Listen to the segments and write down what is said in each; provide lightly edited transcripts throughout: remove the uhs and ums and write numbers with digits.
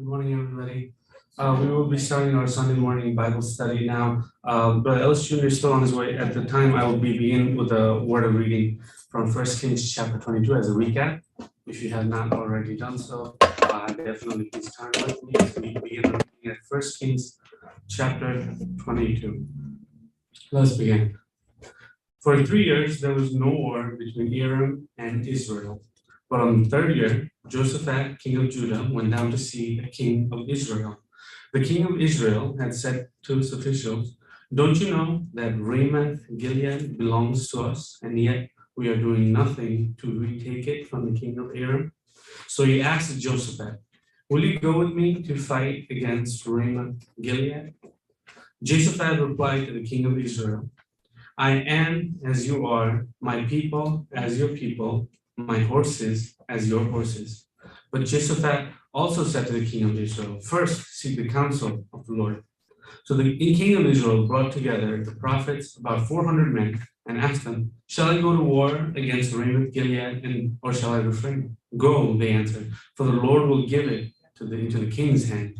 Good morning, everybody. We will be starting our Sunday morning Bible study now. But Ellis Jr. is still on his way. At the time, I will be beginning with a word of reading from 1 Kings chapter 22 as a recap. If you have not already done so, definitely please turn with me as we begin reading at 1 Kings chapter 22. Let's begin. For 3 years, there was no war between Aram and Israel. But on the third year, Jehoshaphat, king of Judah, went down to see the king of Israel. The king of Israel had said to his officials, "Don't you know that Ramoth Gilead belongs to us, and yet we are doing nothing to retake it from the king of Aram?" So he asked Jehoshaphat, "Will you go with me to fight against Ramoth Gilead?" Jehoshaphat replied to the king of Israel, "I am as you are, my people as your people, my horses as your horses." But Jehoshaphat also said to the king of Israel, "First seek the counsel of the Lord." So the king of Israel brought together the prophets, about 400 men, and asked them, "Shall I go to war against Ramoth Gilead, or shall I refrain?" "Go," they answered, "for the Lord will give it into the king's hand."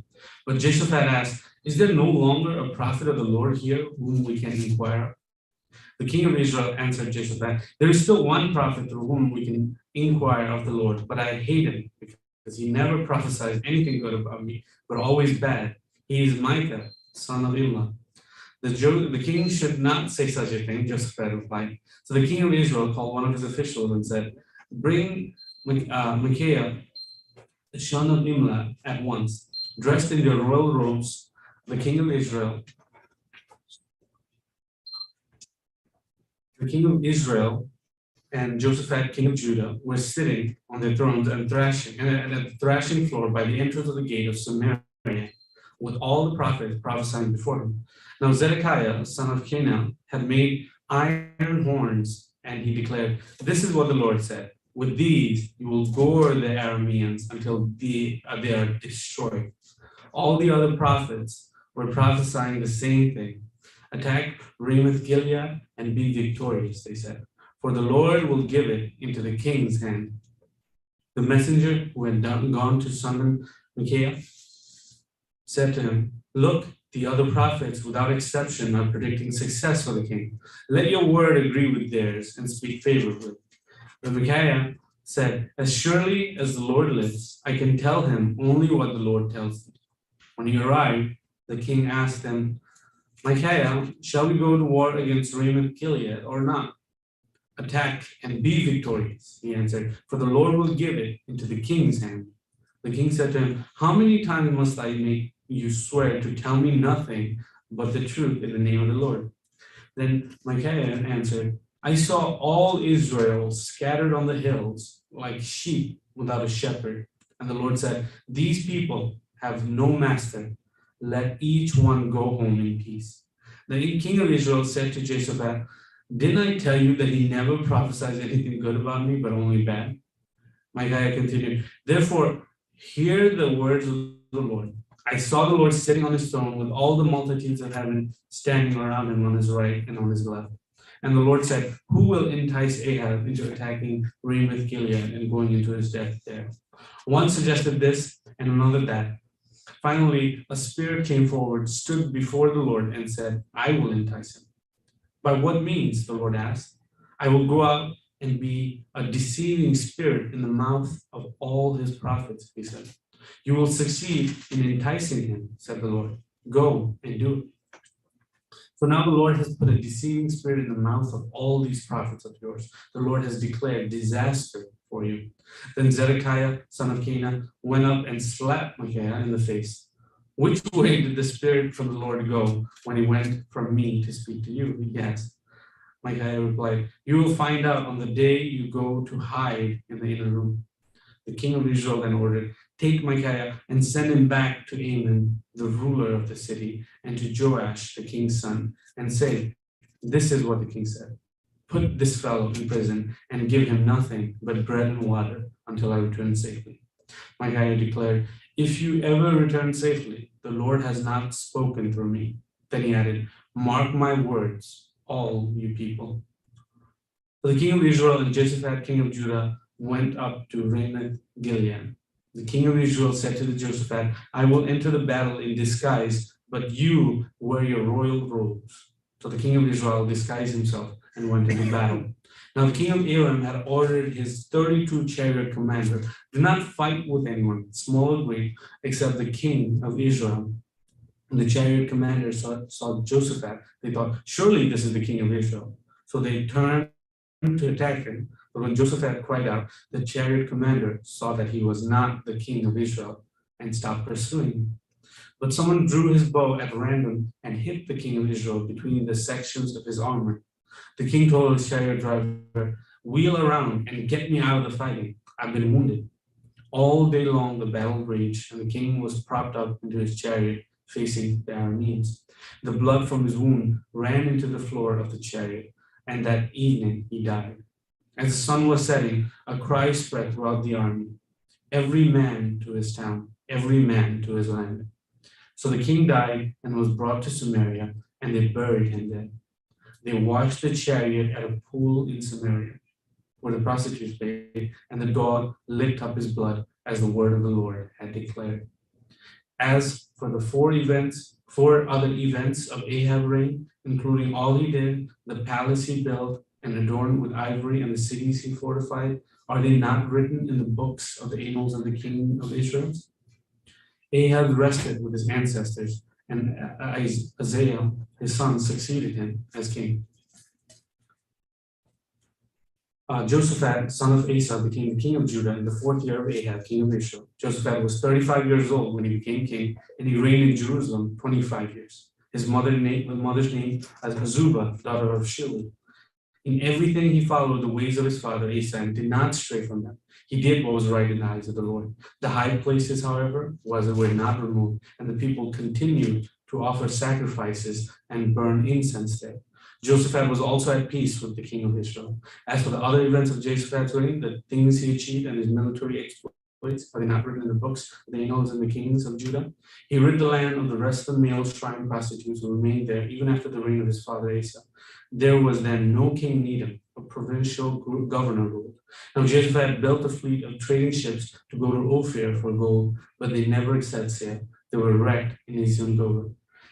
But Jehoshaphat asked, "Is there no longer a prophet of the Lord here whom we can inquire of?" The king of Israel answered Jehoshaphat, "There is still one prophet through whom we can inquire of the Lord, but I hate him because he never prophesies anything good about me, but always bad. He is Micah, son of Imlah." The king should not say such a thing," Jehoshaphat replied. So the king of Israel called one of his officials and said, "Bring Micaiah, the son of Imlah, at once, dressed in their royal robes." The king of Israel and Jehoshaphat, king of Judah, were sitting on their thrones and thrashing, and at the thrashing floor by the entrance of the gate of Samaria, with all the prophets prophesying before him. Now Zedekiah, son of Kenaz, had made iron horns, and he declared, "This is what the Lord said: with these you will gore the Arameans until they are destroyed." All the other prophets were prophesying the same thing. "Attack Ramoth Gilead and be victorious," they said, "for the Lord will give it into the king's hand." The messenger who had gone to summon Micaiah said to him, "Look, the other prophets, without exception, are predicting success for the king. Let your word agree with theirs and speak favorably." But Micaiah said, "As surely as the Lord lives, I can tell him only what the Lord tells me." When he arrived, the king asked him, "Micaiah, shall we go to war against Ramoth Gilead or not?" "Attack and be victorious," he answered, "for the Lord will give it into the king's hand." The king said to him, "How many times must I make you swear to tell me nothing but the truth in the name of the Lord?" Then Micaiah answered, "I saw all Israel scattered on the hills like sheep without a shepherd. And the Lord said, 'These people have no master. Let each one go home in peace.'" The king of Israel said to Jehoshaphat, "Didn't I tell you that he never prophesies anything good about me, but only bad?" Micaiah continued, "Therefore, hear the words of the Lord. I saw the Lord sitting on his throne with all the multitudes of heaven standing around him on his right and on his left. And the Lord said, 'Who will entice Ahab into attacking Ramoth Gilead and going into his death there?' One suggested this and another that. Finally, a spirit came forward, stood before the Lord, and said, 'I will entice him.' 'By what means?' the Lord asked. 'I will go out and be a deceiving spirit in the mouth of all his prophets,' he said. 'You will succeed in enticing him,' said the Lord. 'Go and do it.' So now the Lord has put a deceiving spirit in the mouth of all these prophets of yours. The Lord has declared disaster for you." Then Zedekiah, son of Kenaz, went up and slapped Micaiah in the face. "Which way did the spirit from the Lord go when he went from me to speak to you?" he asked. Micaiah replied, "You will find out on the day you go to hide in the inner room." The king of Israel then ordered, "Take Micaiah and send him back to Amon, the ruler of the city, and to Joash, the king's son, and say, 'This is what the king said. Put this fellow in prison and give him nothing but bread and water until I return safely.'" Micaiah declared, "If you ever return safely, the Lord has not spoken through me." Then he added, "Mark my words, all you people." So the king of Israel and Jehoshaphat, king of Judah, went up to Ramoth Gilead. The king of Israel said to the Jehoshaphat, I will enter the battle in disguise, but you wear your royal robes. So the king of Israel disguised himself and went into battle. Now the king of Aram had ordered his 32 chariot commanders, do not fight with anyone, small or great, except the king of Israel. And the chariot commanders saw Jehoshaphat. They thought, surely this is the king of Israel. So they turned to attack him. But when Jehoshaphat cried out, the chariot commander saw that he was not the king of Israel and stopped pursuing him. But someone drew his bow at random and hit the king of Israel between the sections of his armor. The king told his chariot driver, wheel around and get me out of the fighting. I've been wounded. All day long the battle raged, and the king was propped up into his chariot, facing the Arameans. The blood from his wound ran into the floor of the chariot, and that evening he died. As the sun was setting, a cry spread throughout the army, every man to his town, every man to his land. So the king died and was brought to Samaria, and they buried him there. They washed the chariot at a pool in Samaria, where the prostitutes bathed, and the dog licked up his blood, as the word of the Lord had declared. As for the four other events of Ahab's reign, including all he did, the palace he built and adorned with ivory, and the cities he fortified, are they not written in the books of the annals of the king of Israel? Ahab rested with his ancestors, and Isaiah, his son, succeeded him as king. Jehoshaphat, son of Asa, became the king of Judah in the 4th year of Ahab, king of Israel. Jehoshaphat was 35 years old when he became king, and he reigned in Jerusalem 25 years. His mother's name was Azubah, daughter of Shili. In everything he followed the ways of his father Asa and did not stray from them. He did what was right in the eyes of the Lord. The high places, however, were not removed, and the people continued to offer sacrifices and burn incense there. Jehoshaphat was also at peace with the king of Israel. As for the other events of Jehoshaphat's reign, the things he achieved and his military exploits, are they not written in the books of the annals and the kings of Judah? He rid the land of the rest of the male shrine prostitutes who remained there even after the reign of his father Asa. There was then no king needed, a provincial governor ruled. Now Jehoshaphat built a fleet of trading ships to go to Ophir for gold, but they never set sail. They were wrecked in Ezion-Geber.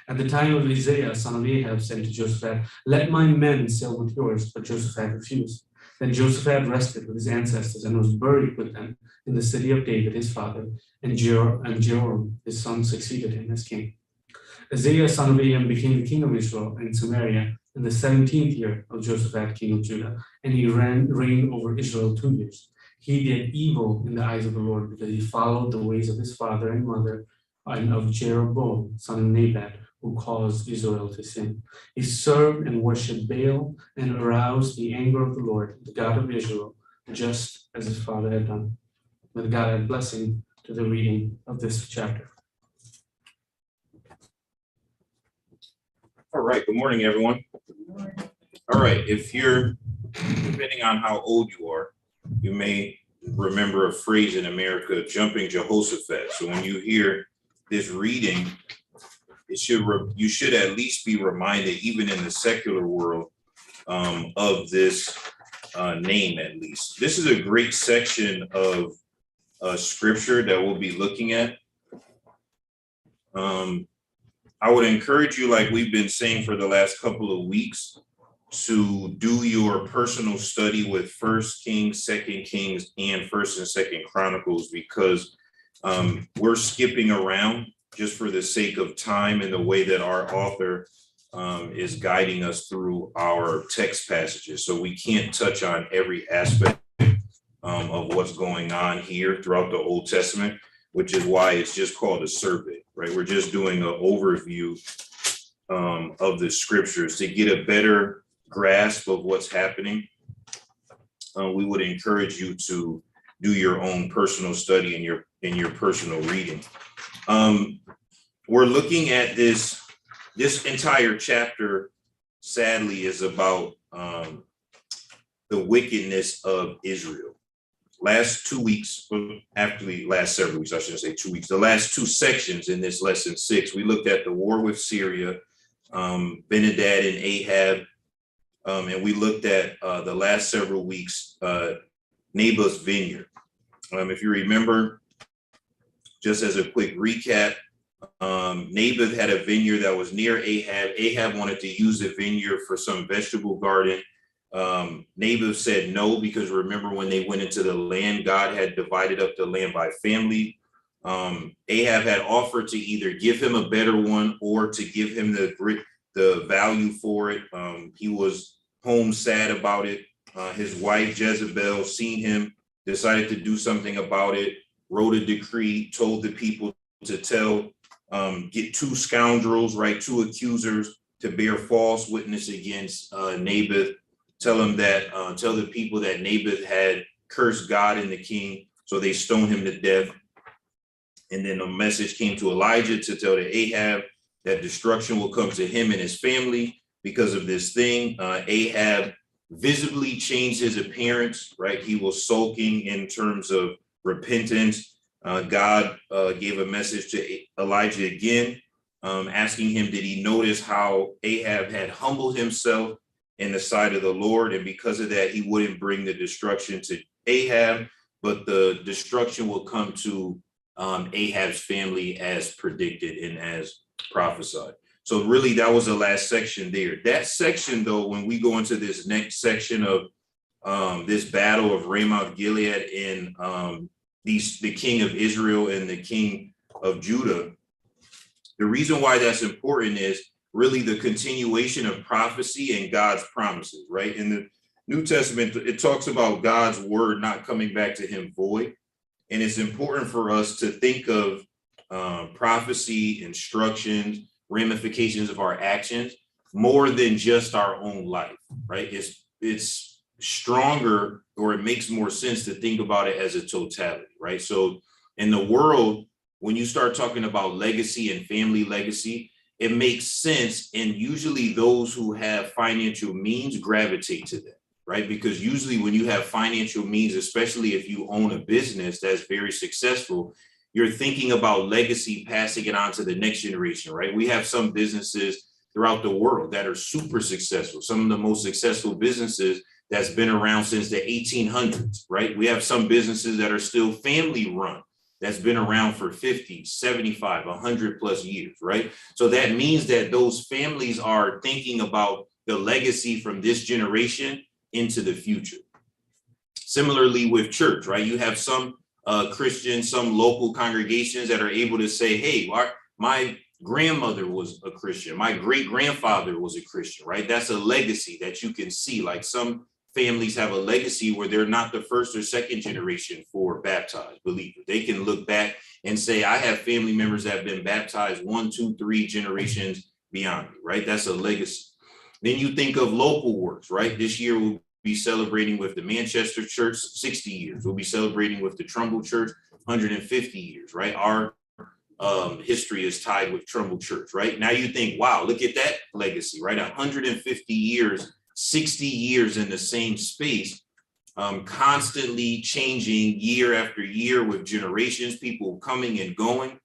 At the time of Isaiah, son of Ahab, said to Jehoshaphat, let my men sail with yours, but Jehoshaphat refused. Then Jehoshaphat rested with his ancestors and was buried with them in the city of David, his father, and Jehoram, his son, succeeded him as king. Isaiah, son of Ahab, became the king of Israel in Samaria in the 17th year of Jehoshaphat, king of Judah, and he reigned over Israel 2 years. He did evil in the eyes of the Lord because he followed the ways of his father and mother and of Jeroboam, son of Nebat, who caused Israel to sin. He served and worshipped Baal and aroused the anger of the Lord, the God of Israel, just as his father had done. May God add blessing to the reading of this chapter. All right, good morning, everyone. All right, if you're, depending on how old you are, you may remember a phrase in America, jumping Jehoshaphat. So when you hear this reading, you should at least be reminded, even in the secular world, of this name at least. This is a great section of scripture that we'll be looking at. I would encourage you, like we've been saying for the last couple of weeks, to do your personal study with 1 Kings, 2 Kings, and 1st and 2nd Chronicles, because we're skipping around just for the sake of time and the way that our author is guiding us through our text passages. So we can't touch on every aspect of what's going on here throughout the Old Testament, which is why it's just called a survey, right? We're just doing an overview of the scriptures to get a better grasp of what's happening. We would encourage you to do your own personal study in your personal reading. We're looking at this entire chapter, sadly, is about the wickedness of Israel. Last 2 weeks, actually last several weeks, I shouldn't say 2 weeks, the last two sections in this lesson 6, we looked at the war with Syria, Benhadad and Ahab, and we looked at the last several weeks, Naboth's vineyard. If you remember, Just as a quick recap, Naboth had a vineyard that was near Ahab. Ahab wanted to use the vineyard for some vegetable garden. Naboth said no, because remember when they went into the land, God had divided up the land by family. Ahab had offered to either give him a better one or to give him the value for it. He was home sad about it. His wife Jezebel seen him, decided to do something about it, wrote a decree, told the people to get two scoundrels, right, two accusers, to bear false witness against Naboth. Tell the people that Naboth had cursed God and the king, so they stoned him to death. And then a message came to Elijah to tell to Ahab that destruction will come to him and his family because of this thing. Ahab visibly changed his appearance, right? He was sulking in terms of repentance. God gave a message to Elijah again, asking him, did he notice how Ahab had humbled himself in the sight of the Lord? And because of that, he wouldn't bring the destruction to Ahab, but the destruction will come to Ahab's family as predicted and as prophesied. So really, that was the last section there. That section, though, when we go into this next section of this battle of Ramoth Gilead and the king of Israel and the king of Judah, the reason why that's important is really the continuation of prophecy and God's promises, right? In the New Testament, it talks about God's word not coming back to him void. And it's important for us to think of prophecy, instructions, ramifications of our actions more than just our own life, right? It's stronger, or it makes more sense to think about it as a totality, right? So in the world, when you start talking about legacy and family legacy, it makes sense. And usually those who have financial means gravitate to that, right? Because usually when you have financial means, especially if you own a business that's very successful, you're thinking about legacy, passing it on to the next generation, right? We have some businesses throughout the world that are super successful. Some of the most successful businesses that's been around since the 1800s, right? We have some businesses that are still family run, that's been around for 50, 75, 100 plus years, right? So that means that those families are thinking about the legacy from this generation into the future. Similarly with church, right? You have some Christians, some local congregations that are able to say, hey, my grandmother was a Christian, my great-grandfather was a Christian, right? That's a legacy that you can see. Like some families have a legacy where they're not the first or second generation for baptized believers. They can look back and say, I have family members that have been baptized 1, 2, 3 generations beyond me, right? That's a legacy. Then you think of local works, right? This year we'll be celebrating with the Manchester Church 60 years. We'll be celebrating with the Trumbull Church 150 years, right? Our history is tied with Trumbull Church, right? Now you think, wow, look at that legacy, right? 150 years, 60 years in the same space, constantly changing year after year with generations, people coming and going,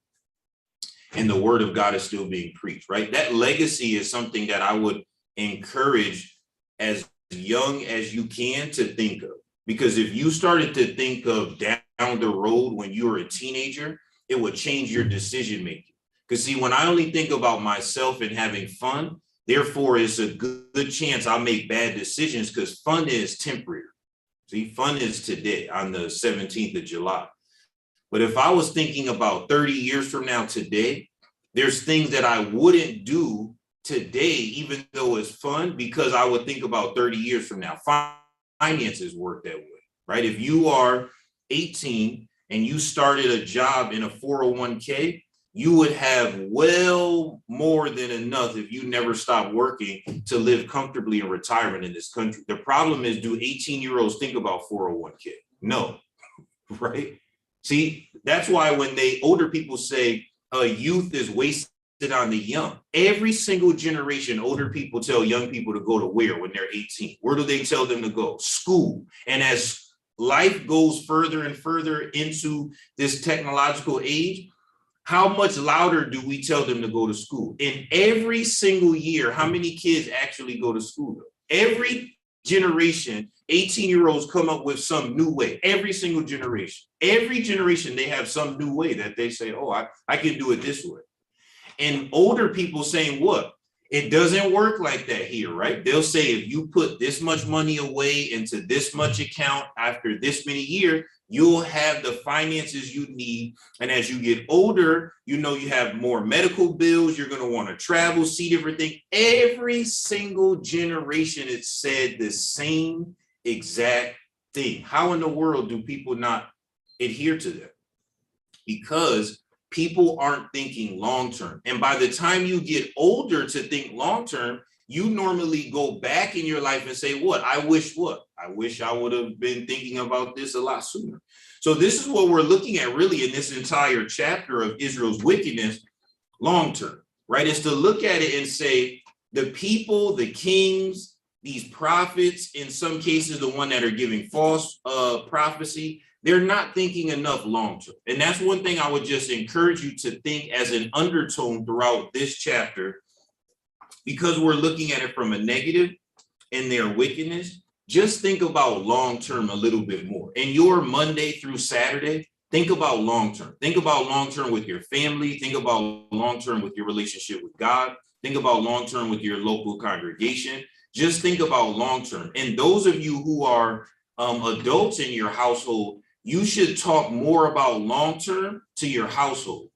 and the word of God is still being preached, right? That legacy is something that I would encourage as young as you can to think of, because if you started to think of down the road when you were a teenager, it would change your decision making. Because see, when I only think about myself and having fun, therefore it's a good chance I'll make bad decisions, because fun is temporary. See, fun is today on the 17th of July. But if I was thinking about 30 years from now today, there's things that I wouldn't do today, even though it's fun, because I would think about 30 years from now. Finances work that way, right? If you are 18 and you started a job in a 401k, you would have well more than enough if you never stopped working to live comfortably in retirement in this country. The problem is, do 18-year-olds think about 401k? No, right? See, that's why when older people say youth is wasted on the young, every single generation, older people tell young people to go to where when they're 18? Where do they tell them to go? School. And as life goes further and further into this technological age, how much louder do we tell them to go to school? In every single year, how many kids actually go to school? Every generation 18-year-olds come up with some new way. Every single generation, they have some new way that they say, oh, I can do it this way. And older people saying what? It doesn't work like that here, right? They'll say, if you put this much money away into this much account after this many years, you'll have the finances you need. And as you get older, you know, you have more medical bills. You're going to want to travel, see different things. Every single generation, it said the same exact thing. How in the world do people not adhere to that? Because people aren't thinking long-term. And by the time you get older to think long-term, you normally go back in your life and say, what? I wish I would have been thinking about this a lot sooner. So this is what we're looking at really in this entire chapter of Israel's wickedness long-term, right? Is to look at it and say, the people, the kings, these prophets, in some cases, the one that are giving false prophecy, they're not thinking enough long-term. And that's one thing I would just encourage you to think as an undertone throughout this chapter, because we're looking at it from a negative in their wickedness. Just think about long-term a little bit more. And your Monday through Saturday, think about long-term. Think about long-term with your family. Think about long-term with your relationship with God. Think about long-term with your local congregation. Just think about long-term. And those of you who are adults in your household, you should talk more about long-term to your household,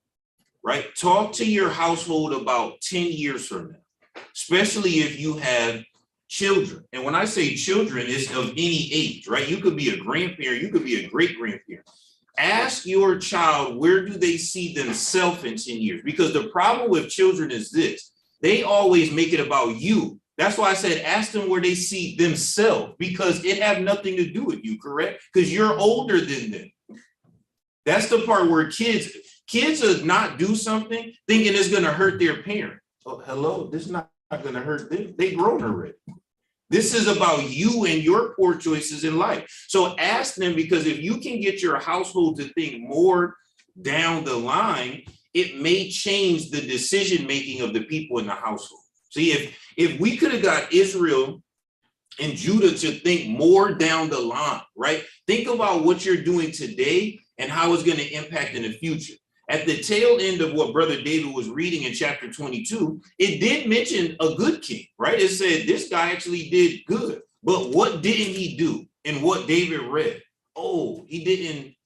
right? Talk to your household about 10 years from now, especially if you have children. And when I say children, it's of any age, right? You could be a grandparent, you could be a great-grandparent. Ask your child, where do they see themselves in 10 years? Because the problem with children is this, they always make it about you. That's why I said, ask them where they see themselves, because it have nothing to do with you, correct? Because you're older than them. That's the part where kids does not do something thinking it's going to hurt their parent. Oh, hello, this is not going to hurt them. They grown already. This is about you and your poor choices in life. So ask them, because if you can get your household to think more down the line, it may change the decision-making of the people in the household. See, if we could have got Israel and Judah to think more down the line, right? Think about what you're doing today and how it's going to impact in the future. At the tail end of what Brother David was reading in chapter 22, it did mention a good king, right? It said this guy actually did good. But what didn't he do? And what David read? Oh, he didn't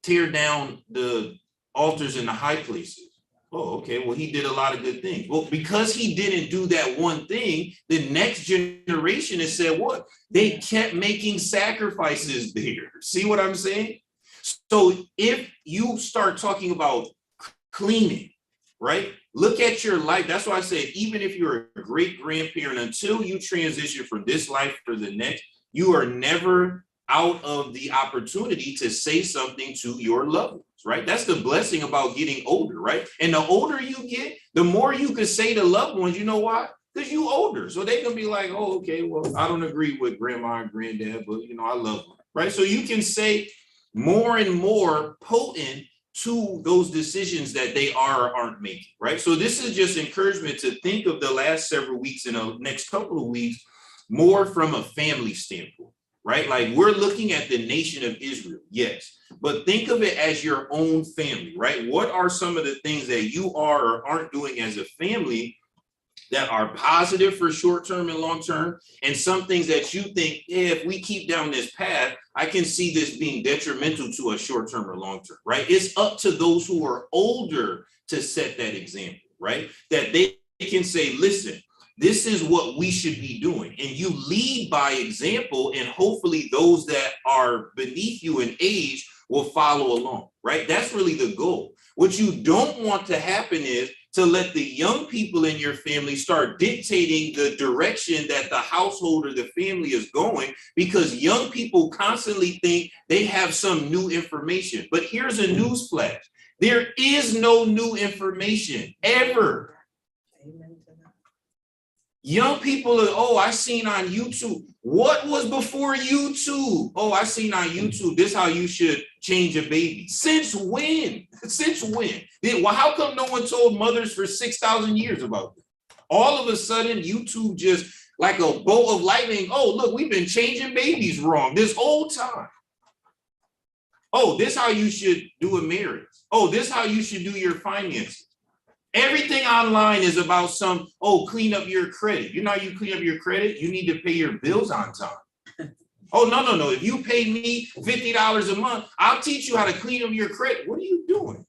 tear down the altars in the high places. Oh, okay. Well, he did a lot of good things. Well, because he didn't do that one thing, the next generation has said what? They kept making sacrifices there. See what I'm saying? So if you start talking about cleaning, right? Look at your life. That's why I said, even if you're a great grandparent, until you transition from this life to the next, you are never out of the opportunity to say something to your loved ones, right? That's the blessing about getting older, right? And the older you get, the more you can say to loved ones, you know why? Because you older. So they can be like, oh, okay, well, I don't agree with grandma and granddad, but you know, I love them, right? So you can say more and more potent to those decisions that they are or aren't making, right? So this is just encouragement to think of the last several weeks and the next couple of weeks more from a family standpoint, right? Like we're looking at the nation of Israel, yes, but think of it as your own family, right? What are some of the things that you are or aren't doing as a family that are positive for short-term and long-term, and some things that you think, yeah, if we keep down this path, I can see this being detrimental to a short-term or long-term, right? It's up to those who are older to set that example, right? That they can say, listen, this is what we should be doing. And you lead by example, and hopefully those that are beneath you in age will follow along, right? That's really the goal. What you don't want to happen is to let the young people in your family start dictating the direction that the household or the family is going, because young people constantly think they have some new information. But here's a news flash. There is no new information ever. Young people are, oh, I seen on YouTube. What was before YouTube? Oh, I seen on YouTube, this is how you should change a baby. Since when? Since when? Well, how come no one told mothers for 6,000 years about this? All of a sudden, YouTube just like a bolt of lightning. Oh, look, we've been changing babies wrong this whole time. Oh, this is how you should do a marriage. Oh, this is how you should do your finances. Everything online is about clean up your credit. You know how you clean up your credit? You need to pay your bills on time. Oh, no. If you pay me $50 a month, I'll teach you how to clean up your credit. What are you doing?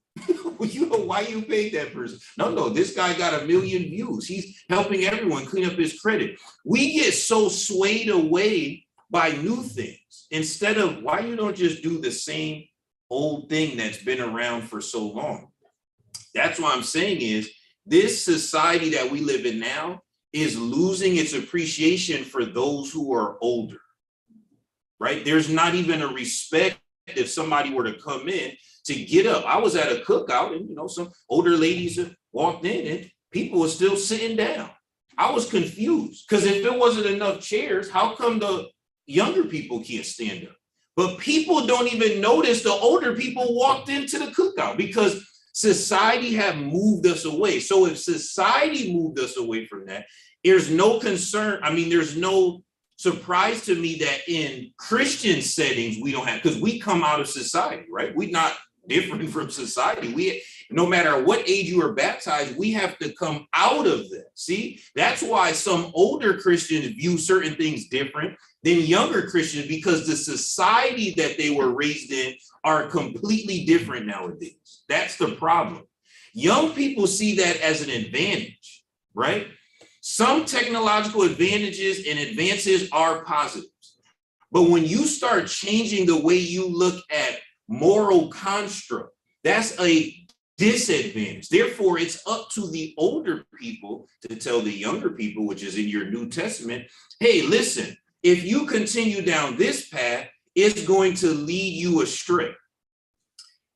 You know why you paid that person. No, this guy got 1 million views. He's helping everyone clean up his credit. We get so swayed away by new things instead of why you don't just do the same old thing that's been around for so long. That's what I'm saying is this society that we live in now is losing its appreciation for those who are older, right? There's not even a respect if somebody were to come in to get up. I was at a cookout and, some older ladies walked in and people were still sitting down. I was confused because if there wasn't enough chairs, how come the younger people can't stand up? But people don't even notice the older people walked into the cookout because society have moved us away. So if society moved us away from that, there's no concern. I mean, there's no surprise to me that in Christian settings, we don't have, because we come out of society, right? We're not different from society. No matter what age you are baptized, we have to come out of that. See, that's why some older Christians view certain things different than younger Christians, because the society that they were raised in are completely different nowadays. That's the problem. Young people see that as an advantage, right? Some technological advantages and advances are positives. But when you start changing the way you look at moral construct, that's a disadvantage. Therefore, it's up to the older people to tell the younger people, which is in your New Testament, hey, listen, if you continue down this path, it's going to lead you astray.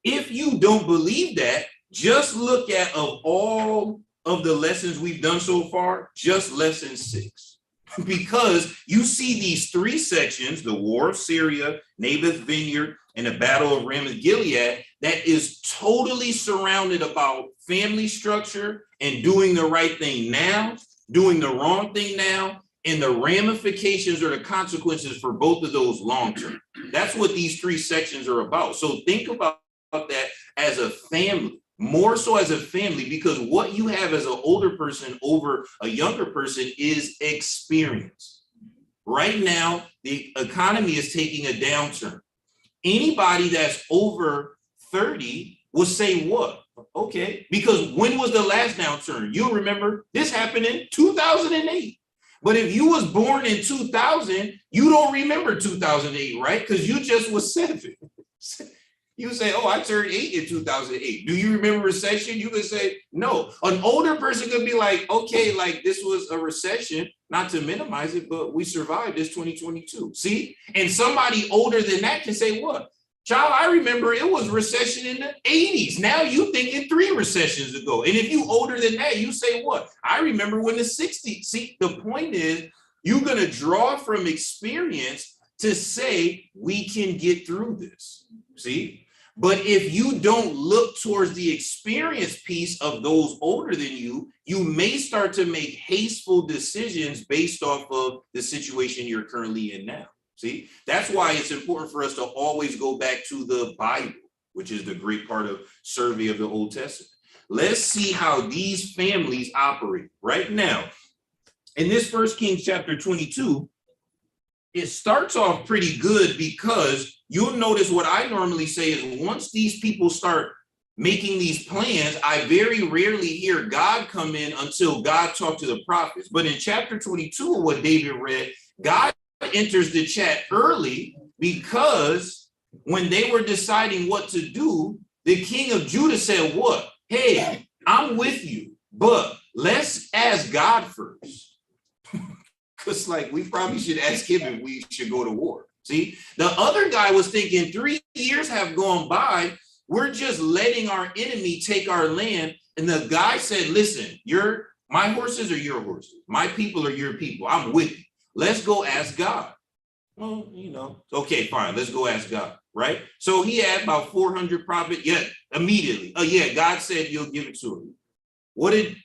If you don't believe that, just look at of all of the lessons we've done so far, just lesson 6. Because you see these 3 sections, the war of Syria, Naboth's vineyard, and the battle of Ramoth Gilead, that is totally surrounded about family structure and doing the right thing now, doing the wrong thing now, and the ramifications or the consequences for both of those long term. That's what these 3 sections are about. So think about that as a family, more so as a family, because what you have as an older person over a younger person is experience. Right now, the economy is taking a downturn. Anybody that's over 30 will say what? Okay, because when was the last downturn? You'll remember this happened in 2008. But if you was born in 2000, you don't remember 2008, right? Because you just was 7. You say, oh, I turned 8 in 2008. Do you remember recession? You could say, no. An older person could be like, okay, like this was a recession, not to minimize it, but we survived this 2022. See? And somebody older than that can say, what? Child, I remember it was recession in the 80s. Now you thinking 3 recessions ago. And if you older than that, you say, what? I remember when the 60s. See, the point is, you're going to draw from experience to say we can get through this. See? But if you don't look towards the experience piece of those older than you, you may start to make hasteful decisions based off of the situation you're currently in now. See, that's why it's important for us to always go back to the Bible, which is the great part of survey of the Old Testament. Let's see how these families operate right now. In this 1 Kings chapter 22, it starts off pretty good because you'll notice what I normally say is once these people start making these plans, I very rarely hear God come in until God talked to the prophets. But in chapter 22 of what David read, God enters the chat early because when they were deciding what to do, the king of Judah said, what? Hey, I'm with you, but let's ask God first. Because like we probably should ask him if we should go to war. See, the other guy was thinking 3 years have gone by. We're just letting our enemy take our land. And the guy said, listen, my horses are your horses. My people are your people. I'm with you. Let's go ask God. Well, okay, fine. Let's go ask God. Right. So he had about 400 prophets. Yeah, immediately. Yeah, God said you'll give it to him. What did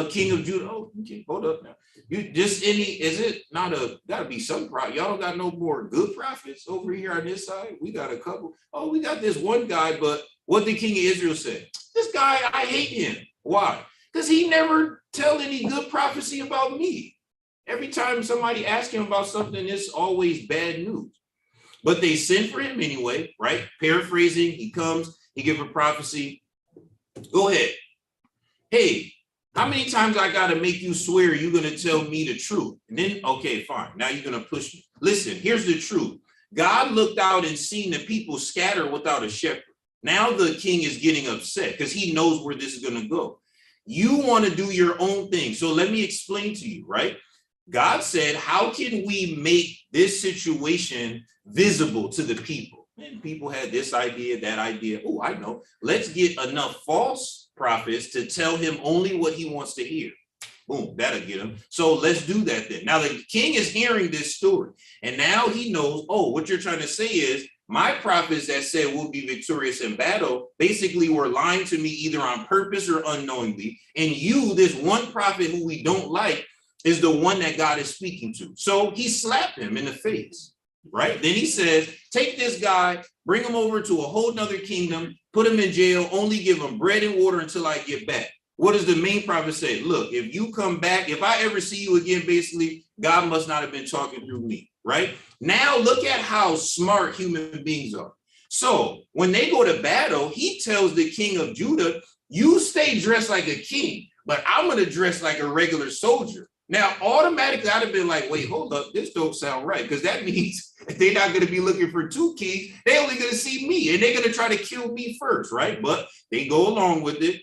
King of Judah? Oh, okay, hold up now. You just is it not gotta be some prophet? Y'all don't got no more good prophets over here on this side? We got a couple. Oh, we got this one guy, but what did King of Israel say? This guy, I hate him. Why? Because he never tell any good prophecy about me. Every time somebody asks him about something, it's always bad news. But they send for him anyway, right? Paraphrasing, he comes, he gives a prophecy. Go ahead. Hey, how many times I got to make you swear you're going to tell me the truth? And then, okay, fine. Now you're going to push me. Listen, here's the truth. God looked out and seen the people scatter without a shepherd. Now the king is getting upset because he knows where this is going to go. You want to do your own thing. So let me explain to you, right? God said, how can we make this situation visible to the people? And people had this idea, that idea. Oh, I know. Let's get enough false prophets to tell him only what he wants to hear. Boom, that'll get him. So let's do that then. Now the king is hearing this story, and now he knows, oh, what you're trying to say is my prophets that said we'll be victorious in battle basically were lying to me either on purpose or unknowingly. And you, this one prophet who we don't like, is the one that God is speaking to. So he slapped him in the face, right? Then he says, take this guy, bring him over to a whole nother kingdom, put him in jail, only give him bread and water until I get back. What does the main prophet say? Look, if you come back, if I ever see you again, basically, God must not have been talking through me, right? Now look at how smart human beings are. So when they go to battle, he tells the king of Judah, you stay dressed like a king, but I'm going to dress like a regular soldier. Now, automatically, I'd have been like, wait, hold up, this don't sound right, because that means they're not going to be looking for two kings. They're only going to see me, and they're going to try to kill me first, right? But they go along with it,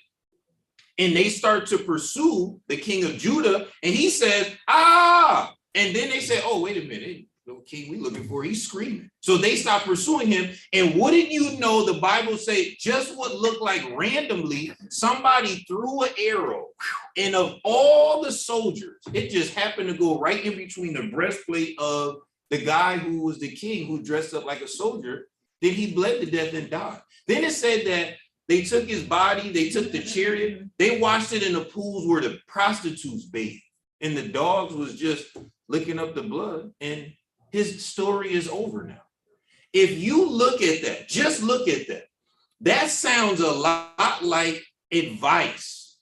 and they start to pursue the king of Judah, and he says, ah! And then they say, oh, wait a minute, no king we looking for, he's screaming. So they stop pursuing him, and wouldn't you know, the Bible say just what looked like randomly, somebody threw an arrow, and of all the soldiers, it just happened to go right in between the breastplate of the guy who was the king who dressed up like a soldier. Then he bled to death and died. Then it said that they took his body, they took the chariot, they washed it in the pools where the prostitutes bathed, and the dogs was just licking up the blood, and his story is over now. If you look at that, just look at that, that sounds a lot like advice,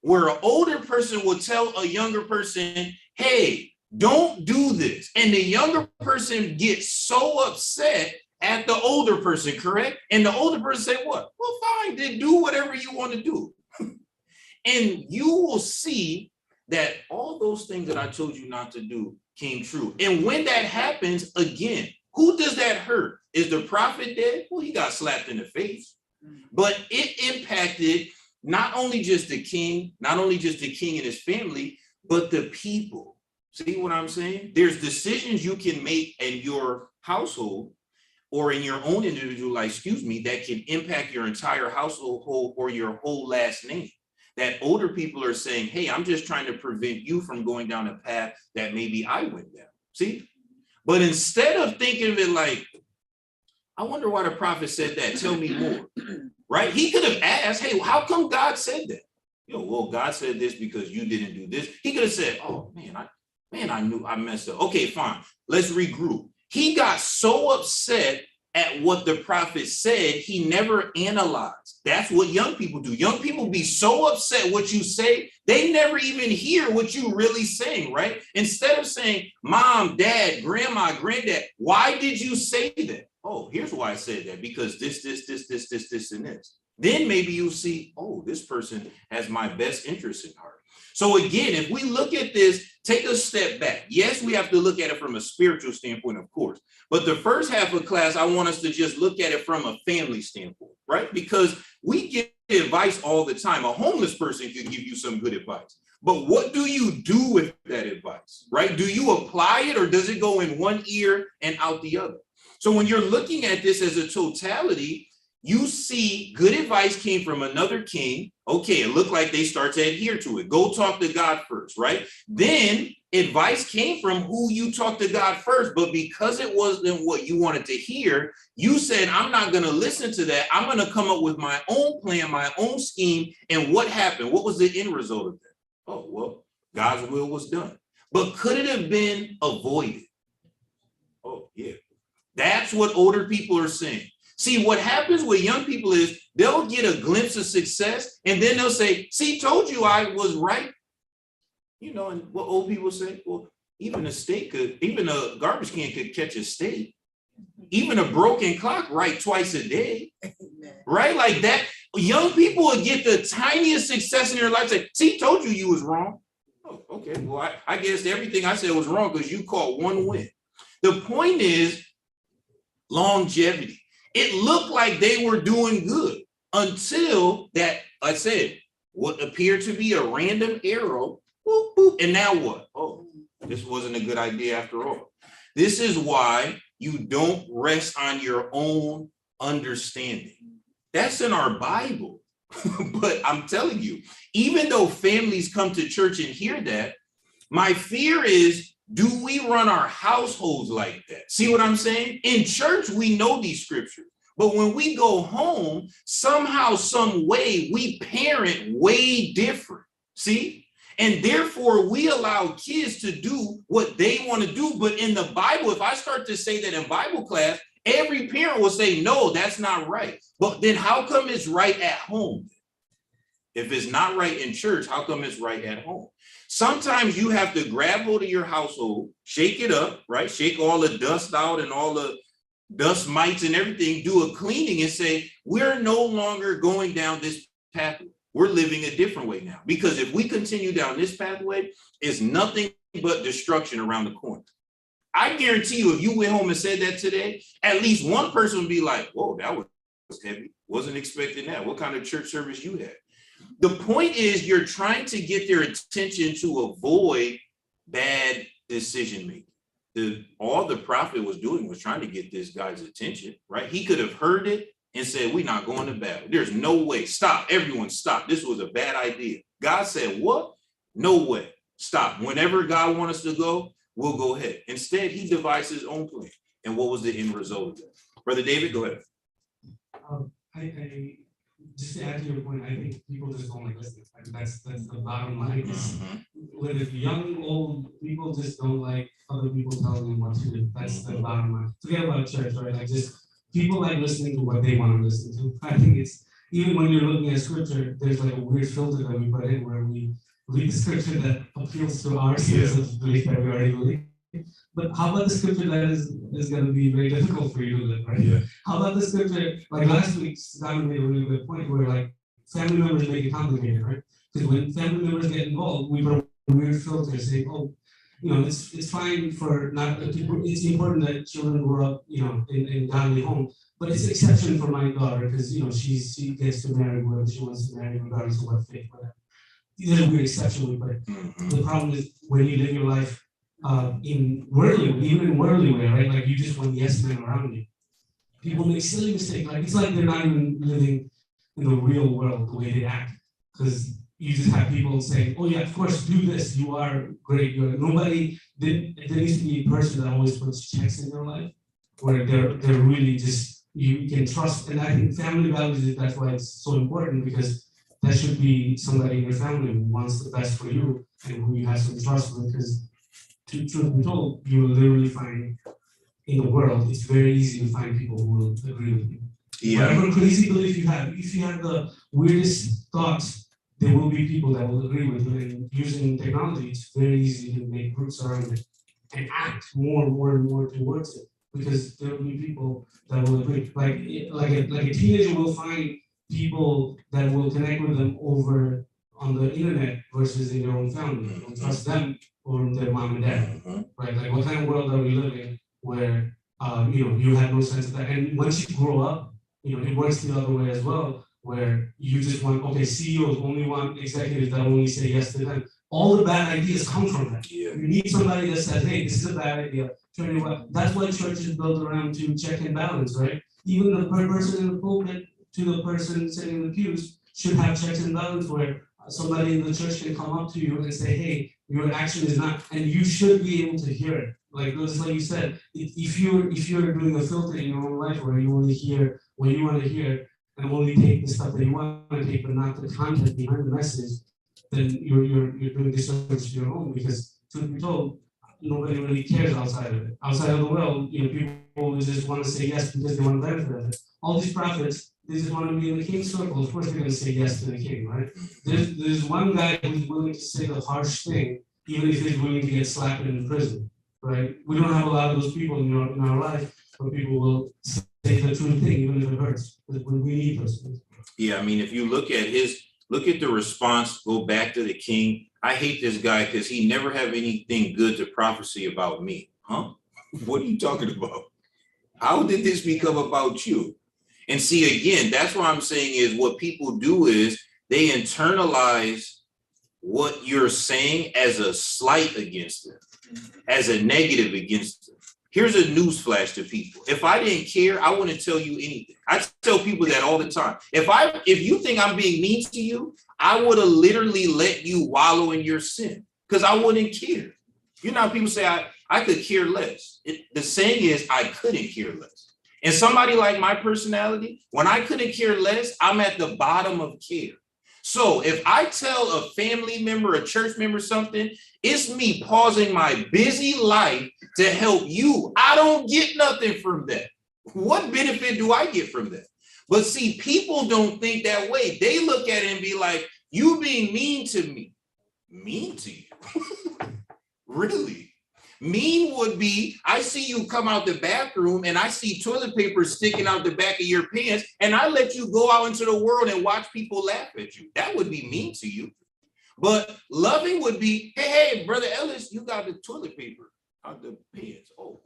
where an older person will tell a younger person, hey, don't do this. And the younger person gets so upset at the older person, correct? And the older person say, what? Well, fine, then do whatever you want to do. And you will see that all those things that I told you not to do came true. And when that happens, again, who does that hurt? Is the prophet dead? Well, he got slapped in the face. But it impacted not only just the king, not only just the king and his family, but the people. See what I'm saying? There's decisions you can make in your household or in your own individual life, that can impact your entire household or your whole last name. That older people are saying, hey, I'm just trying to prevent you from going down a path that maybe I went down. See? But instead of thinking of it like, I wonder why the prophet said that, tell me more, right? He could have asked, hey, how come God said that? Well, God said this because you didn't do this. He could have said, oh, I knew I messed up. Okay, fine. Let's regroup. He got so upset at what the prophet said, he never analyzed. That's what young people do. Young people be so upset what you say, they never even hear what you really saying, right? Instead of saying, mom, dad, grandma, granddad, why did you say that? Oh, here's why I said that, because this, and this. Then maybe you'll see, oh, this person has my best interest in heart. So again, if we look at this, take a step back. Yes, we have to look at it from a spiritual standpoint, of course. But the first half of class, I want us to just look at it from a family standpoint, right? Because we get advice all the time. A homeless person could give you some good advice. But what do you do with that advice, right? Do you apply it, or does it go in one ear and out the other? So when you're looking at this as a totality, You see good advice came from another king. Okay, it looked like they start to adhere to it. Go talk to God first, right? Then advice came from who you talked to God first, but because it wasn't what you wanted to hear, you said, I'm not going to listen to that. I'm going to come up with my own plan, my own scheme. And what happened? What was the end result of that? Oh, well, God's will was done. But could it have been avoided? Oh, yeah. That's what older people are saying. See, what happens with young people is they'll get a glimpse of success and then they'll say, see, told you I was right. You know, and what old people say, well, even a garbage can could catch a steak. Even a broken clock right twice a day, right? Like that. Young people will get the tiniest success in their life. Say, see, told you was wrong. Oh, okay, well, I guess everything I said was wrong because you caught one win. The point is longevity. It looked like they were doing good until that, I said, what appeared to be a random arrow, boop, boop, and now what? Oh, this wasn't a good idea after all. This is why you don't rest on your own understanding. That's in our Bible. But I'm telling you, even though families come to church and hear that, my fear is, do we run our households like that? See what I'm saying? In church, we know these scriptures. But when we go home, somehow, some way, we parent way different. See? And therefore, we allow kids to do what they want to do. But in the Bible, if I start to say that in Bible class, every parent will say, no, that's not right. But then how come it's right at home? If it's not right in church, how come it's right at home? Sometimes you have to grab hold of your household, shake it up, right? Shake all the dust out and all the dust mites and everything, do a cleaning and say, we're no longer going down this pathway. We're living a different way now. Because if we continue down this pathway, it's nothing but destruction around the corner. I guarantee you, if you went home and said that today, at least one person would be like, whoa, that was heavy. Wasn't expecting that. What kind of church service you had? The point is you're trying to get their attention to avoid bad decision making. All the prophet was doing was trying to get this guy's attention, right? He could have heard it and said, we're not going to battle. There's no way. Stop. Everyone stop. This was a bad idea. God said, what? No way. Stop. Whenever God wants us to go, we'll go ahead. Instead, he devised his own plan. And what was the end result of that? Brother David, go ahead. I just to add to your point, I think people just don't like listening. That's the bottom line. Whether it's young, old, people just don't like other people telling them what to do. That's the bottom line. Forget about church, right? Like just people like listening to what they want to listen to. I think it's, even when you're looking at scripture, there's like a weird filter that we put in where we read the scripture that appeals to our sense of belief that we already believe. But how about the scripture that is going to be very difficult for you to live, right? Yeah. How about the scripture, like last week, Simon made a really good point where like family members make it complicated, right? Because when family members get involved, we put a weird filter saying, oh, you know, it's fine for not, it's important that children grow up, you know, in godly home, but it's an exception for my daughter because, you know, she gets to marry whoever she wants to marry regardless of what faith, whatever. There's a weird exception, but the problem is when you live your life in worldly, even in worldly way, right? Like you just want yes men around you. People make silly mistakes. Like it's like they're not even living in the real world the way they act. Because you just have people saying, oh yeah, of course, do this. You are great. You're nobody. There needs to be a person that always puts checks in their life where they're really just, you can trust. And I think family values, that's why it's so important, because that should be somebody in your family who wants the best for you and who you have some trust with. Because truth be told, you will literally find in the world, it's very easy to find people who will agree with you. Yeah. Whatever crazy belief you have, if you have the weirdest thoughts, there will be people that will agree with you. And using technology, it's very easy to make groups around it and act more and more towards it, because there will be people that will agree. Like a teenager will find people that will connect with them over on the internet versus in their own family. They'll trust them or their mom and dad, right? Like what kind of world are we living where, you know, you have no sense of that. And once you grow up, you know, it works the other way as well, where you just want, okay, CEOs only want executives that only say yes to them. All the bad ideas come from that. Yeah. You need somebody that says, hey, this is a bad idea. That's why church is built around to check and balance, right? Even the person in the pulpit to the person sitting in the pews should have checks and balances where somebody in the church can come up to you and say, hey, your action is not, and you should be able to hear it. Like you said, if you're doing a filter in your own life where you only hear what you want to hear and only take the stuff that you want to take, but not the content behind the message, then you're doing disservice to your own, because truth be told, nobody really cares outside of it. Outside of the world, people just want to say yes because they want to benefit of it. All these prophets, they just want to be in the king's circle. Of course, they're going to say yes to the king, right? There's one guy who's willing to say the harsh thing, even if he's willing to get slapped in prison, right? We don't have a lot of those people in our life, but people will say the true thing, even if it hurts. When we need those things. Yeah, I mean, if you look at the response, go back to the king. I hate this guy because he never have anything good to prophecy about me. Huh? What are you talking about? How did this become about you? And see, again, that's what I'm saying is what people do is they internalize what you're saying as a slight against them, as a negative against them. Here's a news flash to people. If I didn't care, I wouldn't tell you anything. I tell people that all the time. If you think I'm being mean to you, I would have literally let you wallow in your sin because I wouldn't care. You know how people say I could care less. The saying is I couldn't care less. And somebody like my personality, when I couldn't care less, I'm at the bottom of care. So if I tell a family member, a church member something, it's me pausing my busy life to help you. I don't get nothing from that. What benefit do I get from that? But see, people don't think that way. They look at it and be like, you being mean to me. Mean to you? Really? Mean would be, I see you come out the bathroom and I see toilet paper sticking out the back of your pants and I let you go out into the world and watch people laugh at you. That would be mean to you. But loving would be, hey, Brother Ellis, you got the toilet paper out the pants. Oh,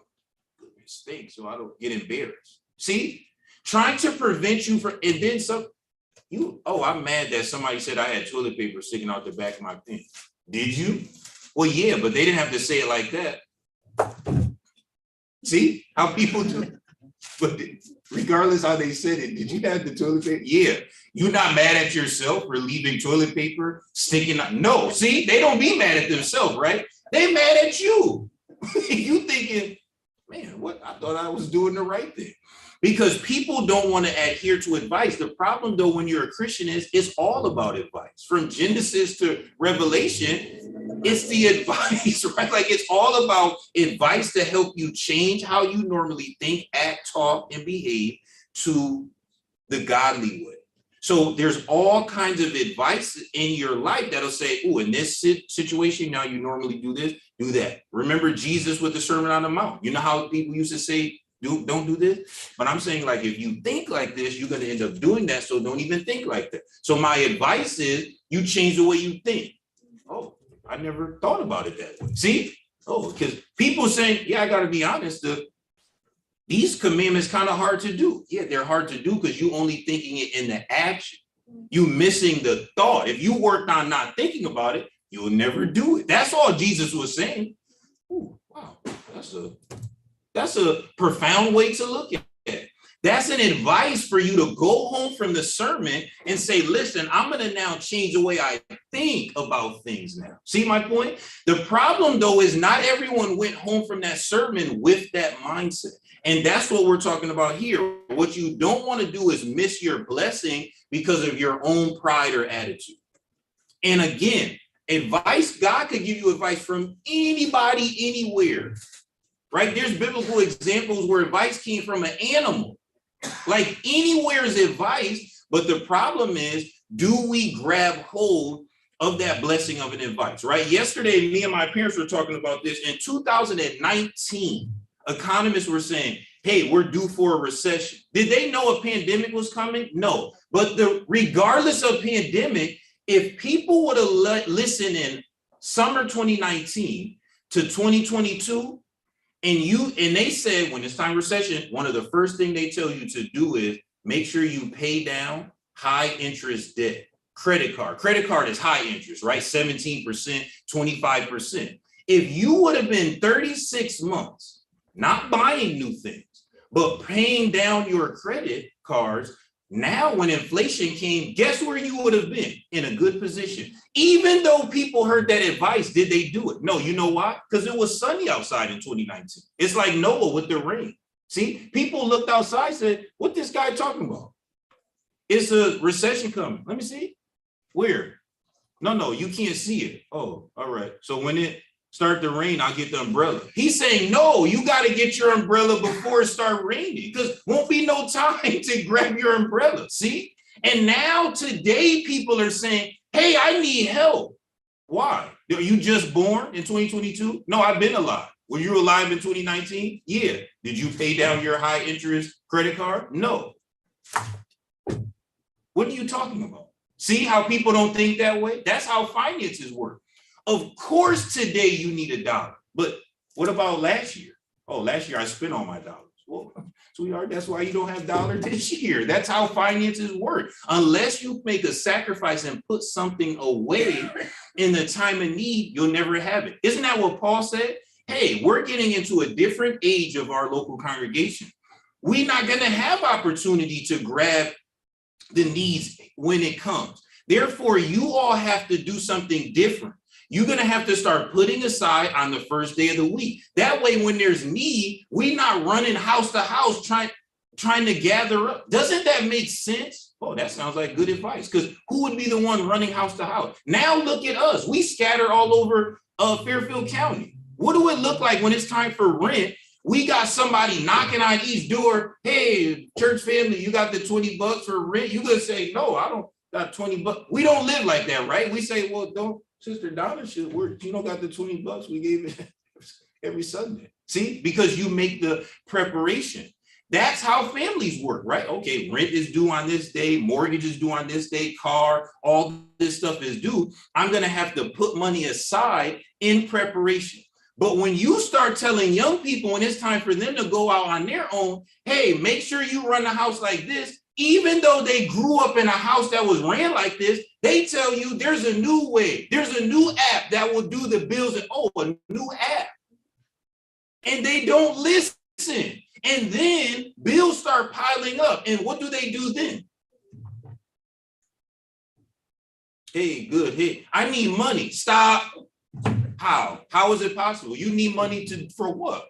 good mistake, so I don't get embarrassed. See, trying to prevent you from, and then I'm mad that somebody said I had toilet paper sticking out the back of my pants. Did you? Well, yeah, but they didn't have to say it like that. See how people do? But regardless how they said it, did you have the toilet paper? Yeah. You're not mad at yourself for leaving toilet paper sticking out. No, see, they don't be mad at themselves, right? They mad at you. You thinking, man, what? I thought I was doing the right thing. Because people don't want to adhere to advice. The problem, though, when you're a Christian is it's all about advice. From Genesis to Revelation, it's the advice, right? Like it's all about advice to help you change how you normally think, act, talk, and behave to the godly way. So there's all kinds of advice in your life that'll say, oh, in this situation, now you normally do this, do that. Remember Jesus with the Sermon on the Mount. You know how people used to say, don't do this? But I'm saying, like, if you think like this, you're going to end up doing that. So don't even think like that. So my advice is you change the way you think. Oh, I never thought about it that way. See? Oh, because people saying, yeah, I got to be honest, these commandments kind of hard to do. Yeah, they're hard to do because you only thinking it in the action. You missing the thought. If you worked on not thinking about it, you'll never do it. That's all Jesus was saying. Ooh, wow, that's a profound way to look at it. That's an advice for you to go home from the sermon and say, listen, I'm going to now change the way I think about things now. See my point? The problem, though, is not everyone went home from that sermon with that mindset. And that's what we're talking about here. What you don't want to do is miss your blessing because of your own pride or attitude. And again, advice, God could give you advice from anybody, anywhere. Right? There's biblical examples where advice came from an animal. Like anywhere is advice, but the problem is, do we grab hold of that blessing of an advice, right? Yesterday, me and my parents were talking about this. In 2019, economists were saying, hey, we're due for a recession. Did they know a pandemic was coming? No. But regardless of pandemic, if people would have listened in summer 2019 to 2022, and they said when it's time recession, one of the first things they tell you to do is make sure you pay down high interest debt. Credit card is high interest, right? 17%, 25%. If you would have been 36 months, not buying new things, but paying down your credit cards Now, when inflation came, guess where you would have been? In a good position. Even though people heard that advice, did they do it? No, you know why? Because it was sunny outside in 2019. It's like Noah with the rain. See, people looked outside and said, what this guy talking about? It's a recession coming. Let me see. Where? No, you can't see it. Oh, all right. So when it start to rain, I'll get the umbrella. He's saying, no, you got to get your umbrella before it start raining, because won't be no time to grab your umbrella. See? And now today people are saying, hey, I need help. Why? Are you just born in 2022? No, I've been alive. Were you alive in 2019? Yeah. Did you pay down your high interest credit card? No. What are you talking about? See how people don't think that way? That's how finances work. Of course, today you need $1, but what about last year? Oh, last year I spent all my dollars. Well, sweetheart, that's why you don't have dollars this year. That's how finances work. Unless you make a sacrifice and put something away in the time of need, you'll never have it. Isn't that what Paul said? Hey, we're getting into a different age of our local congregation. We're not going to have opportunity to grab the needs when it comes. Therefore, you all have to do something different. You're going to have to start putting aside on the first day of the week. That way, when there's need, we're not running house to house trying to gather up. Doesn't that make sense? Oh, that sounds like good advice, because who would be the one running house to house? Now look at us. We scatter all over Fairfield County. What do it look like when it's time for rent? We got somebody knocking on each door. Hey, church family, you got the $20 for rent? You gonna say, no, I don't got $20. We don't live like that, right? We say, well, don't, Sister Donna should work. You don't got the $20 we gave it every Sunday. See, because you make the preparation. That's how families work, right? Okay, rent is due on this day, mortgage is due on this day, car, all this stuff is due. I'm gonna have to put money aside in preparation. But when you start telling young people when it's time for them to go out on their own, hey, make sure you run the house like this, even though they grew up in a house that was ran like this, they tell you there's a new way. There's a new app that will do the bills, and a new app. And they don't listen. And then bills start piling up. And what do they do then? Hey, good. Hey, I need money. Stop. How? How is it possible? You need money for what?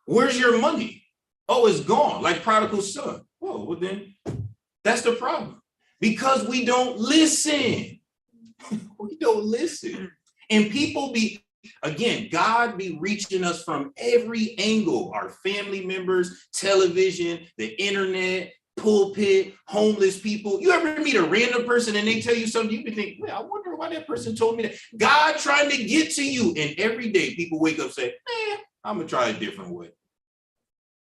Where's your money? Oh, it's gone, like prodigal son. Whoa, well then, that's the problem. Because we don't listen. We don't listen. And people again, God be reaching us from every angle. Our family members, television, the internet, pulpit, homeless people. You ever meet a random person and they tell you something, you can think, well, I wonder why that person told me that. God trying to get to you. And every day people wake up and say, I'm going to try a different way.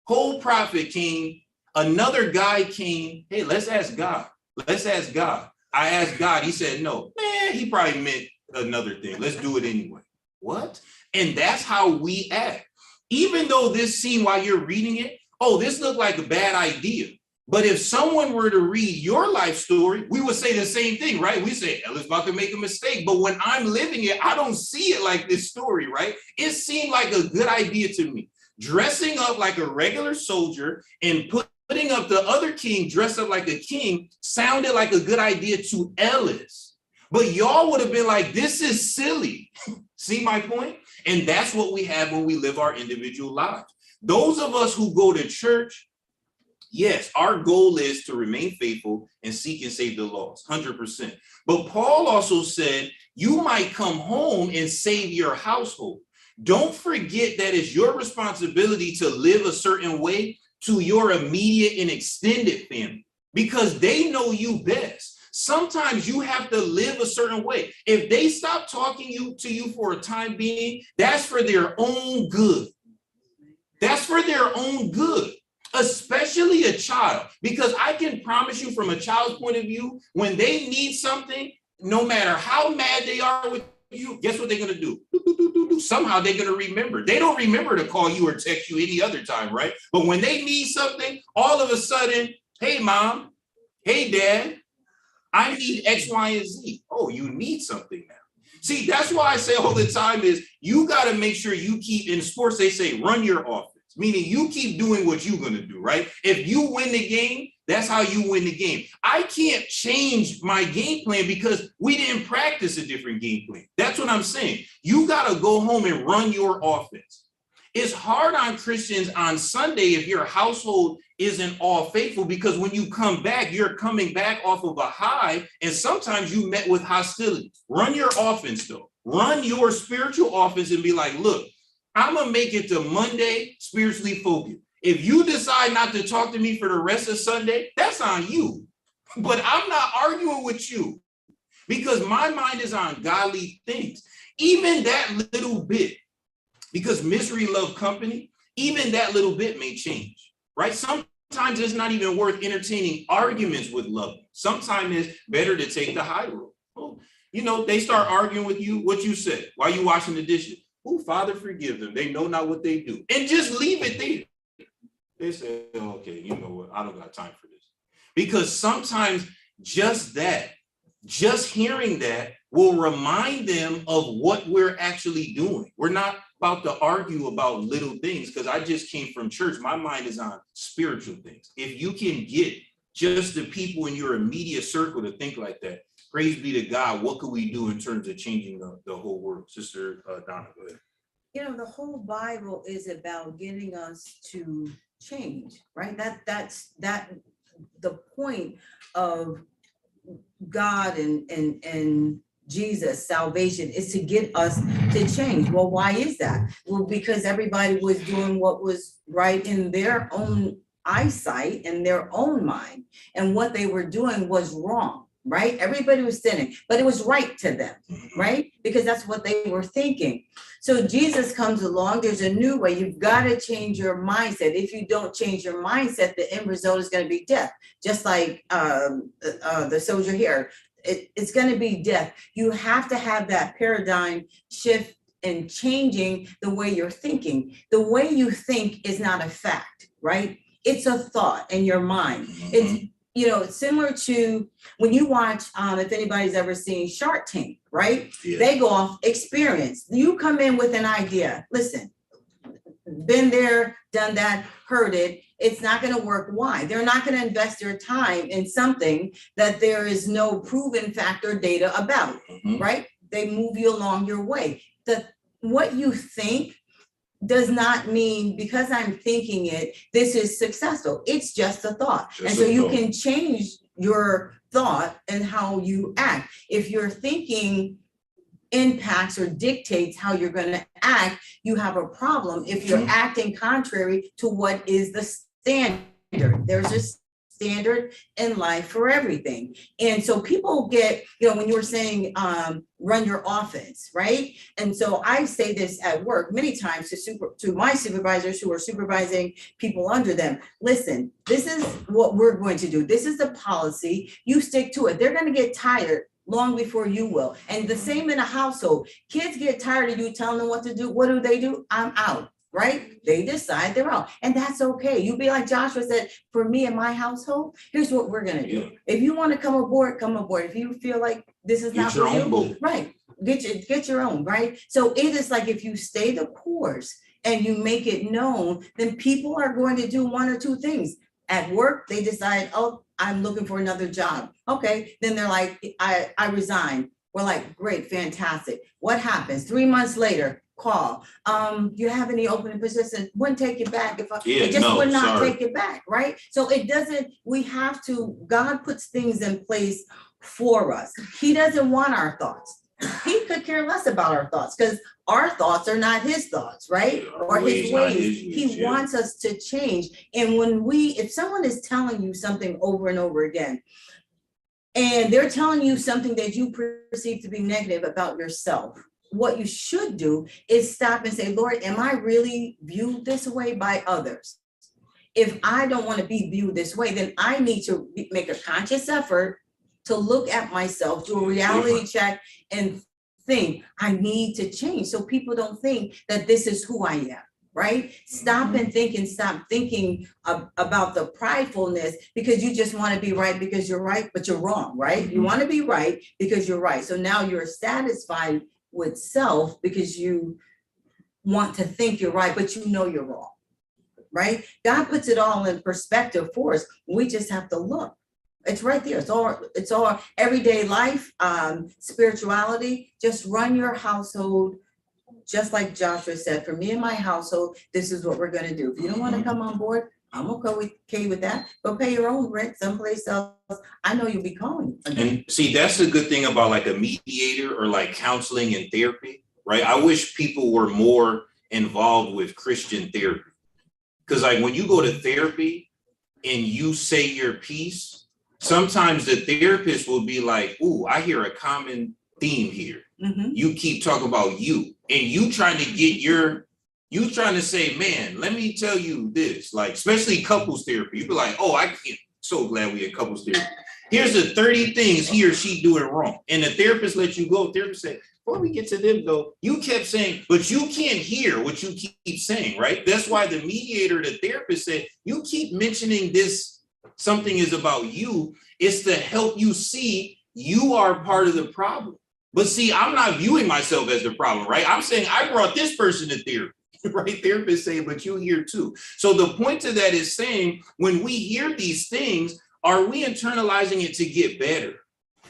Whole prophet came. Another guy came. Hey, let's ask God. Let's ask God. I asked God. He said, no, he probably meant another thing. Let's do it anyway. What? And that's how we act. Even though this scene, while you're reading it, oh, this looked like a bad idea. But if someone were to read your life story, we would say the same thing, right? We say, Ella's about to make a mistake. But when I'm living it, I don't see it like this story, right? It seemed like a good idea to me. Dressing up like a regular soldier and putting up the other king dressed up like a king sounded like a good idea to Ellis. But y'all would have been like, this is silly. See my point? And that's what we have when we live our individual lives. Those of us who go to church, yes, our goal is to remain faithful and seek and save the lost, 100%. But Paul also said, you might come home and save your household. Don't forget that it's your responsibility to live a certain way to your immediate and extended family, because they know you best. Sometimes you have to live a certain way. If they stop talking to you for a time being, that's for their own good. That's for their own good. Especially a child, because I can promise you from a child's point of view, when they need something, no matter how mad they are with you, guess what they're going to do? Somehow they're going to remember. They don't remember to call you or text you any other time, right? But when they need something, all of a sudden, hey, mom, hey, dad, I need X, Y, and Z. Oh, you need something now. See, that's why I say all the time is you got to make sure you keep, in sports, they say, run your offense. meaning you keep doing what you're going to do, right? If you win the game, that's how you win the game. I can't change my game plan because we didn't practice a different game plan. That's what I'm saying. You got to go home and run your offense. It's hard on Christians on Sunday if your household isn't all faithful, because when you come back, you're coming back off of a high, and sometimes you met with hostility. Run your offense, though. Run your spiritual offense and be like, look, I'm going to make it to Monday spiritually focused. If you decide not to talk to me for the rest of Sunday, that's on you. But I'm not arguing with you because my mind is on godly things. Even that little bit, because misery loves company, even that little bit may change, right? Sometimes it's not even worth entertaining arguments with love. Sometimes it's better to take the high road. Oh, you know, they start arguing with you, what you said, while you washing the dishes. Oh, Father, forgive them. They know not what they do. And just leave it there. They say, okay, you know what? I don't got time for this. Because sometimes just that, just hearing that will remind them of what we're actually doing. We're not about to argue about little things, because I just came from church. My mind is on spiritual things. If you can get just the people in your immediate circle to think like that, praise be to God. What could we do in terms of changing the whole world? Sister Donna, go ahead. You know, the whole Bible is about getting us to change, right? That's the point of God and Jesus, salvation, is to get us to change. Well, why is that? Well, because everybody was doing what was right in their own eyesight and their own mind, and what they were doing was wrong, right? Everybody was sinning, but it was right to them, right? Because that's what they were thinking. So Jesus comes along, there's a new way. You've got to change your mindset. If you don't change your mindset, the end result is going to be death. Just like the soldier here, it's going to be death. You have to have that paradigm shift and changing the way you're thinking. The way you think is not a fact, right? It's a thought in your mind. It's, you know, it's similar to when you watch, if anybody's ever seen Shark Tank, right? Yeah. They go off experience. You come in with an idea. Listen, been there, done that, heard it. It's not going to work. Why? They're not going to invest their time in something that there is no proven fact or data about, right? They move you along your way. What you think does not mean because I'm thinking it, this is successful. It's just a thought. And so you can change your thought and how you act. If your thinking impacts or dictates how you're going to act, you have a problem. If you're acting contrary to what is the standard, there's a standard in life for everything. And so people get, you know, when you were saying run your offense, right? And so I say this at work many times to my supervisors who are supervising people under them. Listen, this is what we're going to do. This is the policy. You stick to it. They're going to get tired long before you will. And the same in a household. Kids get tired of you telling them what to do. What do? I'm out. Right? They decide they're out. And that's okay. You be like Joshua said, for me and my household, here's what we're going to do. If you want to come aboard, come aboard. If you feel like this is not for you, right? Get your own, right? So it is like, if you stay the course and you make it known, then people are going to do one or two things. At work, they decide, oh, I'm looking for another job. Okay. Then they're like, I resign. We're like, great, fantastic. What happens? 3 months later, call. You have any open positions? Wouldn't take it back if would not take it back, right? So it doesn't, we have to, God puts things in place for us. He doesn't want our thoughts. He could care less about our thoughts because our thoughts are not his thoughts, right? Or his ways. He wants us to change. And if someone is telling you something over and over again, and they're telling you something that you perceive to be negative about yourself, what you should do is stop and say, Lord, am I really viewed this way by others? If I don't want to be viewed this way, then I need to make a conscious effort to look at myself, do a reality check, and think I need to change. So people don't think that this is who I am, right? Stop and think, and stop thinking about the pridefulness because you just want to be right because you're right, but you're wrong, right? You want to be right because you're right. So now you're satisfied with self because you want to think you're right, but you know you're wrong. right? God puts it all in perspective for us. We just have to look. It's right there. It's all everyday life, spirituality. Just run your household, just like Joshua said, for me and my household, this is what we're gonna do. If you don't want to come on board, I'm okay with that. But pay your own rent someplace else. I know you'll be calling again. And see, that's the good thing about like a mediator or like counseling and therapy, right? I wish people were more involved with Christian therapy. Because like when you go to therapy and you say your piece, sometimes the therapist will be like, ooh, I hear a common theme here. Mhm. You keep talking about you and you trying to get you trying to say, man, let me tell you this, like, especially couples therapy. You be like, oh, I can't, so glad we had couples therapy. Here's the 30 things he or she doing wrong. And the therapist lets you go. Therapist say, before we get to them though, you kept saying, but you can't hear what you keep saying, right? That's why the mediator, the therapist said, you keep mentioning this, something is about you. It's to help you see you are part of the problem. But see, I'm not viewing myself as the problem, right? I'm saying I brought this person to therapy, right? Therapists say, but you here too. So the point to that is saying, when we hear these things, are we internalizing it to get better,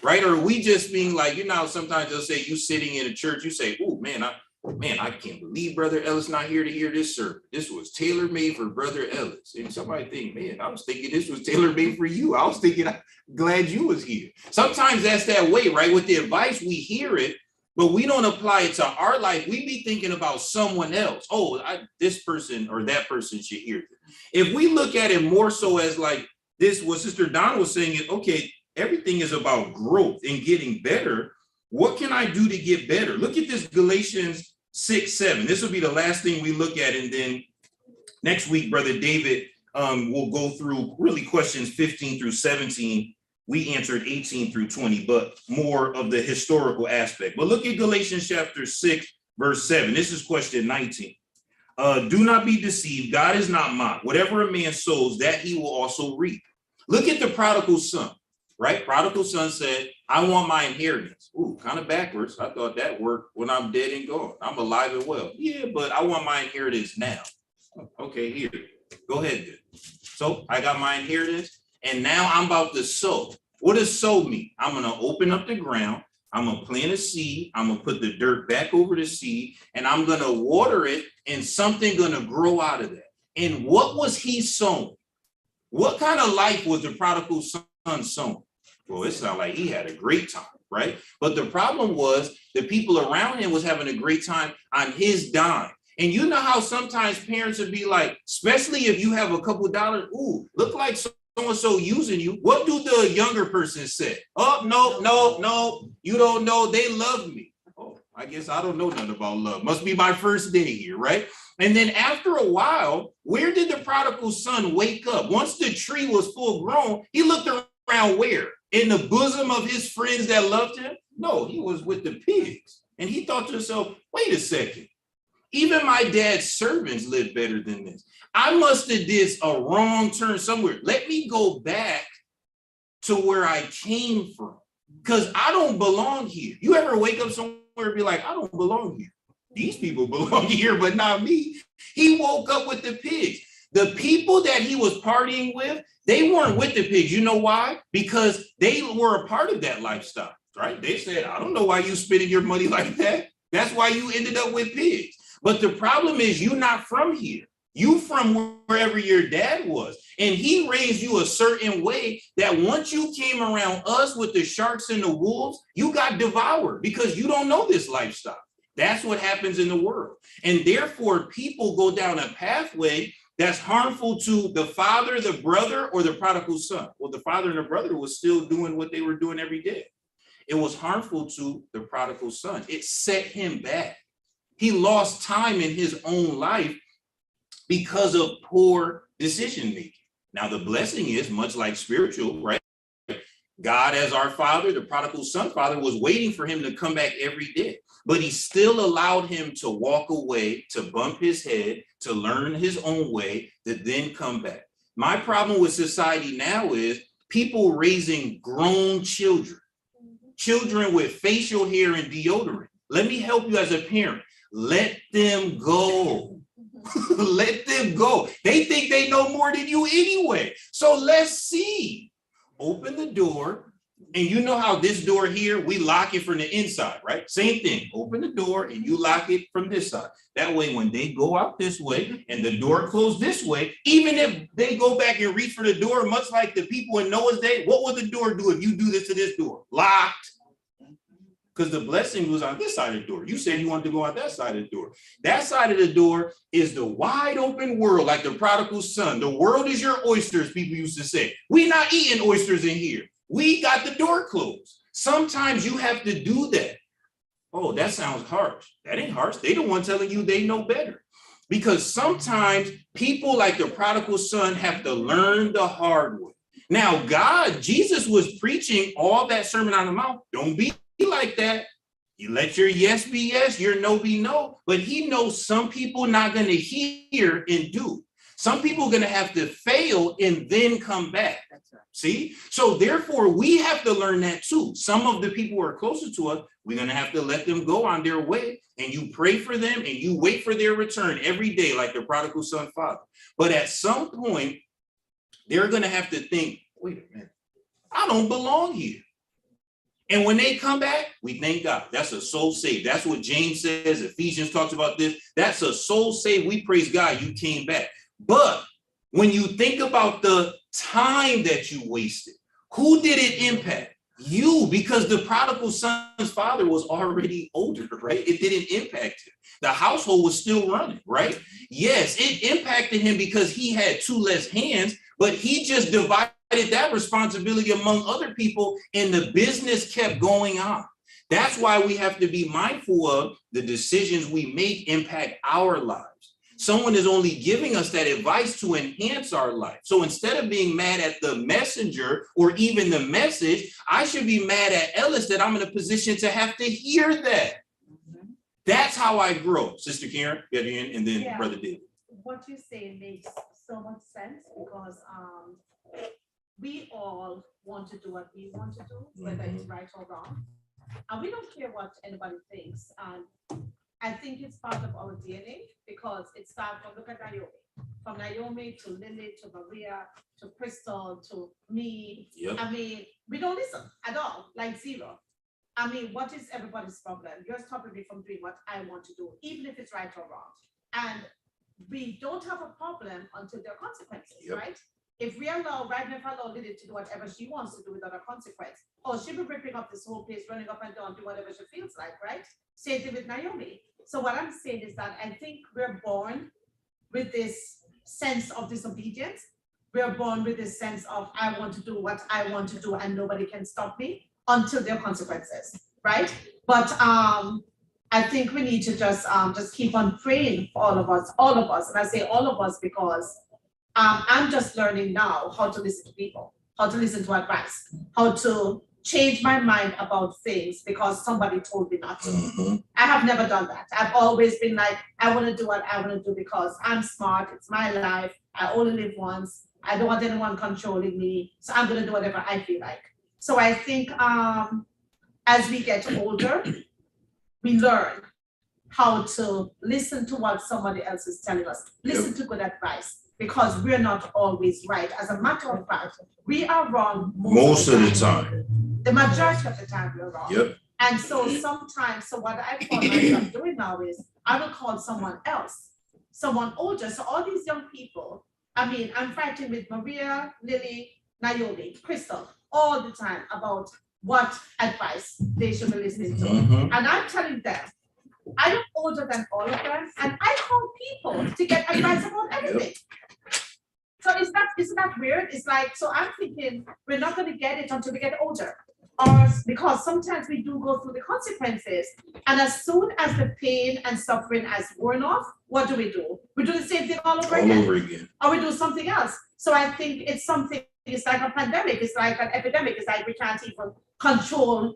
right? Or are we just being like, you know, sometimes they'll say you sitting in a church, you say, oh man, I can't believe Brother Ellis not here to hear this sermon. This was tailor-made for Brother Ellis. And somebody think, man, I was thinking this was tailor-made for you. I was thinking, I'm glad you was here. Sometimes that's that way, right? With the advice, we hear it, but we don't apply it to our life. We be thinking about someone else. Oh, this person or that person should hear it. If we look at it more so as like this, what Sister Donna was saying is, okay, everything is about growth and getting better. What can I do to get better? Look at this Galatians 6:7. This will be the last thing we look at. And then next week, Brother David will go through really questions 15 through 17. We answered 18 through 20, but more of the historical aspect. But look at Galatians chapter 6, verse 7. This is question 19. Do not be deceived. God is not mocked. Whatever a man sows, that he will also reap. Look at the prodigal son, right? Prodigal son said, I want my inheritance. Ooh, kind of backwards. I thought that worked when I'm dead and gone. I'm alive and well. Yeah, but I want my inheritance now. Okay, here. Go ahead then. So I got my inheritance, and now I'm about to sow. What does sow mean? I'm going to open up the ground. I'm going to plant a seed. I'm going to put the dirt back over the seed, and I'm going to water it, and something going to grow out of that. And what was he sowing? What kind of life was the prodigal son sowing? Well, it sounded like he had a great time, right? But the problem was the people around him was having a great time on his dime. And you know how sometimes parents would be like, especially if you have a couple dollars, ooh, look like so-and-so using you. What do the younger person say? Oh, no, you don't know. They love me. Oh, I guess I don't know nothing about love. Must be my first day here, right? And then after a while, where did the prodigal son wake up? Once the tree was full grown, he looked around where? In the bosom of his friends that loved him? No, he was with the pigs. And he thought to himself, wait a second. Even my dad's servants live better than this. I must have did a wrong turn somewhere. Let me go back to where I came from, because I don't belong here. You ever wake up somewhere and be like, I don't belong here. These people belong here, but not me. He woke up with the pigs. The people that he was partying with, they weren't with the pigs. You know why? Because they were a part of that lifestyle, right? They said, I don't know why you spending your money like that. That's why you ended up with pigs. But the problem is you're not from here. You from wherever your dad was. And he raised you a certain way that once you came around us with the sharks and the wolves, you got devoured because you don't know this lifestyle. That's what happens in the world. And therefore, people go down a pathway that's harmful to the father, the brother, or the prodigal son. Well, the father and the brother was still doing what they were doing every day. It was harmful to the prodigal son. It set him back. He lost time in his own life because of poor decision making. Now, the blessing is much like spiritual, right? God as our father, the prodigal son father, was waiting for him to come back every day. But he still allowed him to walk away, to bump his head, to learn his own way, to then come back. My problem with society now is people raising grown children, children with facial hair and deodorant. Let me help you as a parent. Let them go. Let them go. They think they know more than you anyway. So let's see. Open the door. And you know how this door here, we lock it from the inside, right? Same thing. Open the door and you lock it from this side. That way, when they go out this way and the door closed this way, even if they go back and reach for the door, much like the people in Noah's day, what would the door do if you do this to this door? Locked. Because the blessing was on this side of the door. You said you wanted to go on that side of the door. That side of the door is the wide open world, like the prodigal son. The world is your oysters, people used to say. We're not eating oysters in here. We got the door closed. Sometimes you have to do that. Oh, that sounds harsh. That ain't harsh. They the one telling you they know better. Because sometimes people like the prodigal son have to learn the hard way. Now, Jesus was preaching all that Sermon on the Mount. Don't be like that. You let your yes be yes, your no be no. But he knows some people not going to hear and do. Some people are going to have to fail and then come back. That's right. See? So therefore, we have to learn that too. Some of the people who are closer to us, we're going to have to let them go on their way. And you pray for them and you wait for their return every day like the prodigal son father. But at some point, they're going to have to think, wait a minute, I don't belong here. And when they come back, we thank God. That's a soul saved. That's what James says. Ephesians talks about this. That's a soul saved. We praise God you came back. But when you think about the time that you wasted, who did it impact? You, because the prodigal son's father was already older, right? It didn't impact him. The household was still running, right? Yes, it impacted him because he had two less hands, but he just divided that responsibility among other people and the business kept going on. That's why we have to be mindful of the decisions we make impact our lives. Someone is only giving us that advice to enhance our life. So instead of being mad at the messenger or even the message, I should be mad at Ellis that I'm in a position to have to hear that. Mm-hmm. That's how I grow. Sister Karen, get in, and then Brother David. What you say makes so much sense because we all want to do what we want to do, whether it's right or wrong. And we don't care what anybody thinks. And I think it's part of our DNA because it starts from, look at Naomi. From Naomi to Lily to Maria to Crystal to me. Yep. I mean, we don't listen at all, like zero. I mean, what is everybody's problem? You're stopping me from doing what I want to do, even if it's right or wrong. And we don't have a problem until there are consequences, right? If we allow, right now, if I allow Lily to do whatever she wants to do without a consequence, or she'll be ripping up this whole place, running up and down, do whatever she feels like, right? Same thing with Naomi. So what I'm saying is that I think we're born with this sense of disobedience. We're born with this sense of, I want to do what I want to do and nobody can stop me until there are consequences, right? But I think we need to just keep on praying for all of us. And I say all of us because I'm just learning now how to listen to people, how to listen to advice, how to change my mind about things because somebody told me not to. Mm-hmm. I have never done that. I've always been like, I want to do what I want to do because I'm smart. It's my life. I only live once. I don't want anyone controlling me. So I'm going to do whatever I feel like. So I think as we get older, we learn how to listen to what somebody else is telling us. Listen to good advice. Because we're not always right. As a matter of fact, we are wrong most of the time. The majority of the time we're wrong. Yep. And so sometimes, so what I call myself doing now is I will call someone else, someone older. So all these young people, I mean, I'm fighting with Maria, Lily, Naomi, Crystal all the time about what advice they should be listening to. Mm-hmm. And I'm telling them, I am older than all of them, and I call people to get advice about everything. So isn't that weird? It's like, so I'm thinking we're not going to get it until we get older. Or because sometimes we do go through the consequences. And as soon as the pain and suffering has worn off, what do? We do the same thing all over again. Or we do something else. So I think it's like a pandemic. It's like an epidemic. It's like we can't even control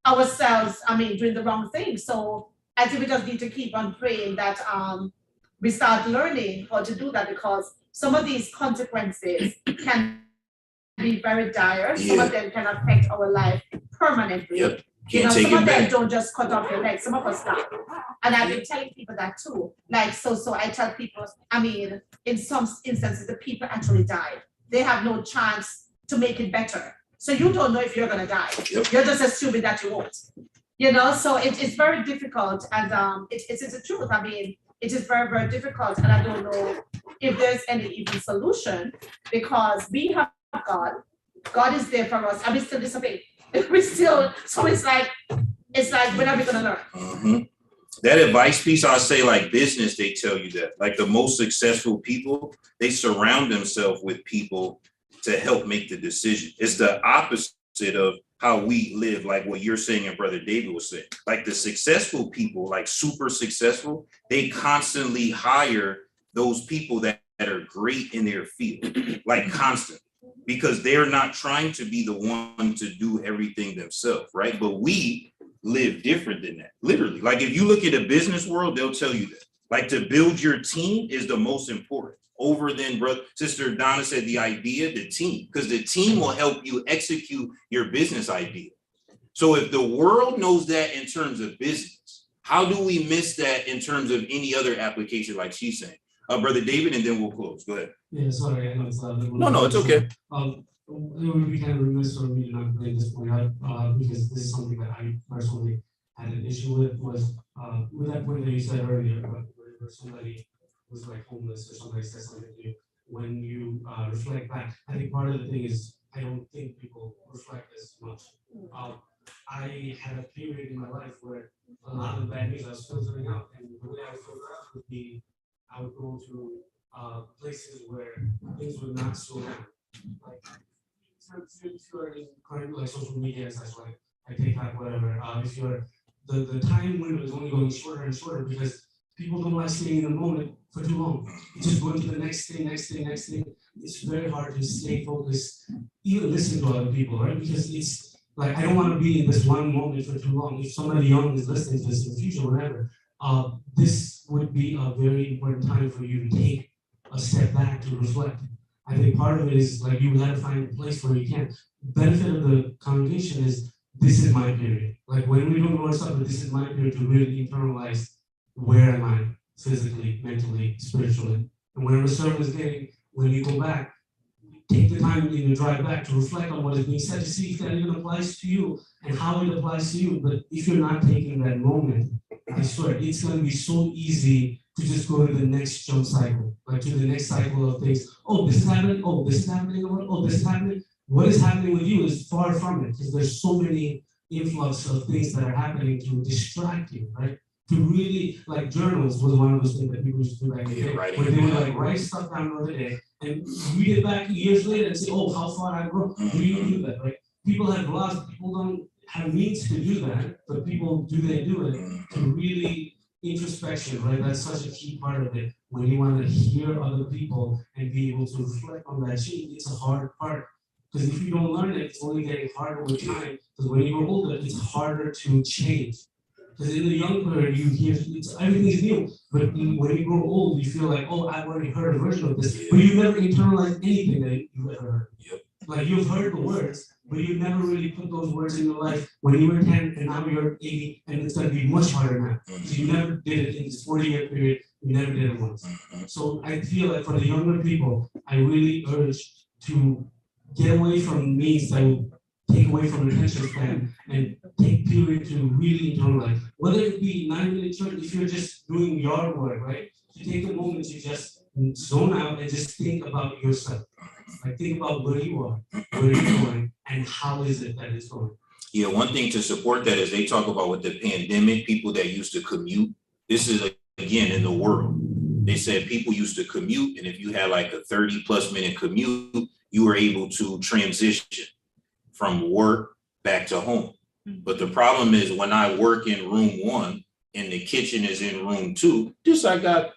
ourselves, doing the wrong thing. So I think we just need to keep on praying that we start learning how to do that because some of these consequences can be very dire. Some of them can affect our life permanently. Yep. You Can't know, take some it of them back. don't just cut off your leg, some of us stop. And I've been telling people that too. Like, so I tell people, I mean, in some instances, the people actually died. They have no chance to make it better. So you don't know if you're gonna die. Yep. You're just assuming that you won't. You know, so it's very difficult, and it's the truth. I mean, it is very, very difficult, and I don't know if there's any even solution, because we have God. God is there for us, and we still disobey. We still, so it's like when are we gonna learn? Mhm. That advice piece, I say, like business, they tell you that. Like the most successful people, they surround themselves with people to help make the decision. It's the opposite of how we live, like what you're saying and Brother David was saying. Like the successful people, like super successful, they constantly hire those people that are great in their field, like constantly, because they're not trying to be the one to do everything themselves, right? But we live different than that, literally. Like if you look at the business world, they'll tell you that. Like to build your team is the most important, over than Sister Donna said, the idea, the team, because the team will help you execute your business idea. So if the world knows that in terms of business, how do we miss that in terms of any other application like she's saying? Brother David, and then we'll close. Go ahead. Yeah, sorry, I know it's No, it's okay. It would be kind of remiss for me to not bring this point up, because this is something that I personally had an issue with that point that you said earlier, where somebody was like homeless or somebody said something to you. When you reflect back, I think part of the thing is I don't think people reflect as much. I had a period in my life where a lot of bad news I was filtering out, and the way I would filter out would be I would go to places where things would not slow down. Like if you're in current like social media and such, like TikTok, whatever, if you're the time window is only going shorter and shorter because people don't like staying in the moment for too long. It's just going to the next thing. It's very hard to stay focused, even listen to other people, right? Because it's like I don't want to be in this one moment for too long. If somebody young is listening to this in the future, whatever, this would be a very important time for you to take a step back to reflect. I think part of it is like you gotta find a place where you can. The benefit of the congregation is this is my period. Like when we don't know what's up, but this is my period to really internalize where am I physically, mentally, spiritually. And whenever service is getting, when you go back, take the time in your drive back to reflect on what is being said to see if that even applies to you and how it applies to you. But if you're not taking that moment, I swear it's going to be so easy to just go to the next jump cycle, like to the next cycle of things. Oh, this is happening. Oh, this is happening. Oh, this is happening. What is happening with you is far from it because there's so many influx of things that are happening to distract you, right? To really, like journals was one of those things that people used to do back in the day, where they would like write stuff down the other day and read it back years later and say, oh, how far I've grown. Do you do that, right? People have blogs, people don't have means to do that, but people they do it to really introspection, right? That's such a key part of it. When you want to hear other people and be able to reflect on that change, it's a hard part. Because if you don't learn it, it's only getting harder with time. Because when you grow older, it's harder to change. Because in the young period, you hear everything's new. But when you grow old, you feel like, oh, I've already heard a version of this. But you've never internalized anything that you've ever heard. Like you've heard the words, but you never really put those words in your life when you were 10 and now you're 80, and it's going to be much harder now. Because you never did it in this 40-year period, you never did it once. So I feel like for the younger people, I really urge to get away from means that will take away from the attention span and take period to really internalize. Whether it be 9-minute church, if you're just doing yard work, right? To take a moment to just zone out and just think about yourself. Like think about where you are, where you're going, and how is it that it's going. Yeah, one thing to support that is they talk about with the pandemic, people that used to commute. This is again in the world. They said people used to commute, and if you had like a 30+ minute commute, you were able to transition from work back to home. But the problem is when I work in room 1 and the kitchen is in room 2, I got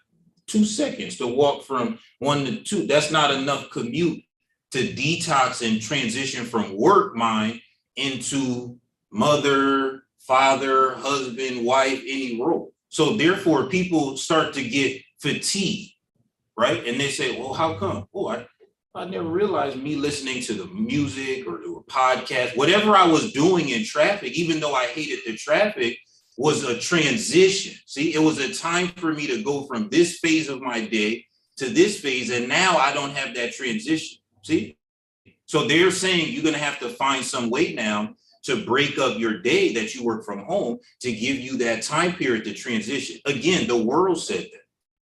2 seconds to walk from 1 to 2. That's not enough commute to detox and transition from work mind into mother, father, husband, wife, any role. So therefore people start to get fatigued, right? And they say, well, how come? Oh, I never realized me listening to the music or to a podcast, whatever I was doing in traffic, even though I hated the traffic, was a transition. See, it was a time for me to go from this phase of my day to this phase, and now I don't have that transition. See? So they're saying you're going to have to find some way now to break up your day that you work from home to give you that time period to transition. Again, the world said that.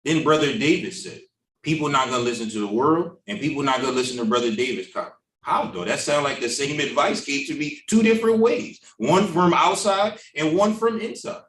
Then Brother David said, people not going to listen to the world and people not going to listen to Brother David's comment. How though? That sounds like the same advice came to me two different ways, one from outside and one from inside.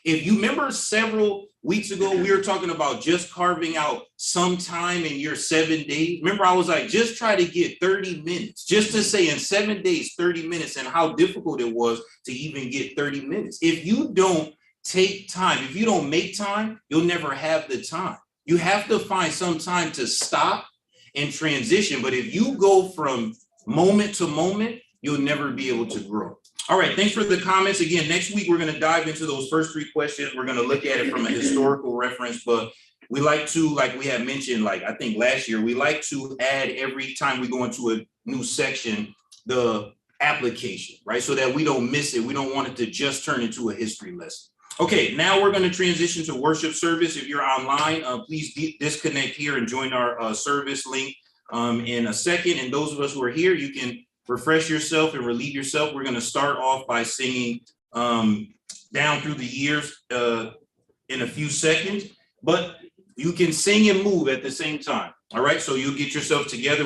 If you remember several weeks ago, we were talking about just carving out some time in your 7 days. Remember, I was like, just try to get 30 minutes, just to say in 7 days, 30 minutes, and how difficult it was to even get 30 minutes. If you don't take time, if you don't make time, you'll never have the time. You have to find some time to stop and transition. But if you go from moment to moment, you'll never be able to grow. All right, thanks for the comments. Again, next week, we're going to dive into those first three questions. We're going to look at it from a historical reference, but we like to, like we had mentioned, like I think last year, we like to add every time we go into a new section, the application, right? So that we don't miss it. We don't want it to just turn into a history lesson. Okay, now we're going to transition to worship service. If you're online, please disconnect here and join our service link in a second. And those of us who are here, you can refresh yourself and relieve yourself. We're going to start off by singing Down Through the Years in a few seconds, but you can sing and move at the same time. All right, so you get yourself together.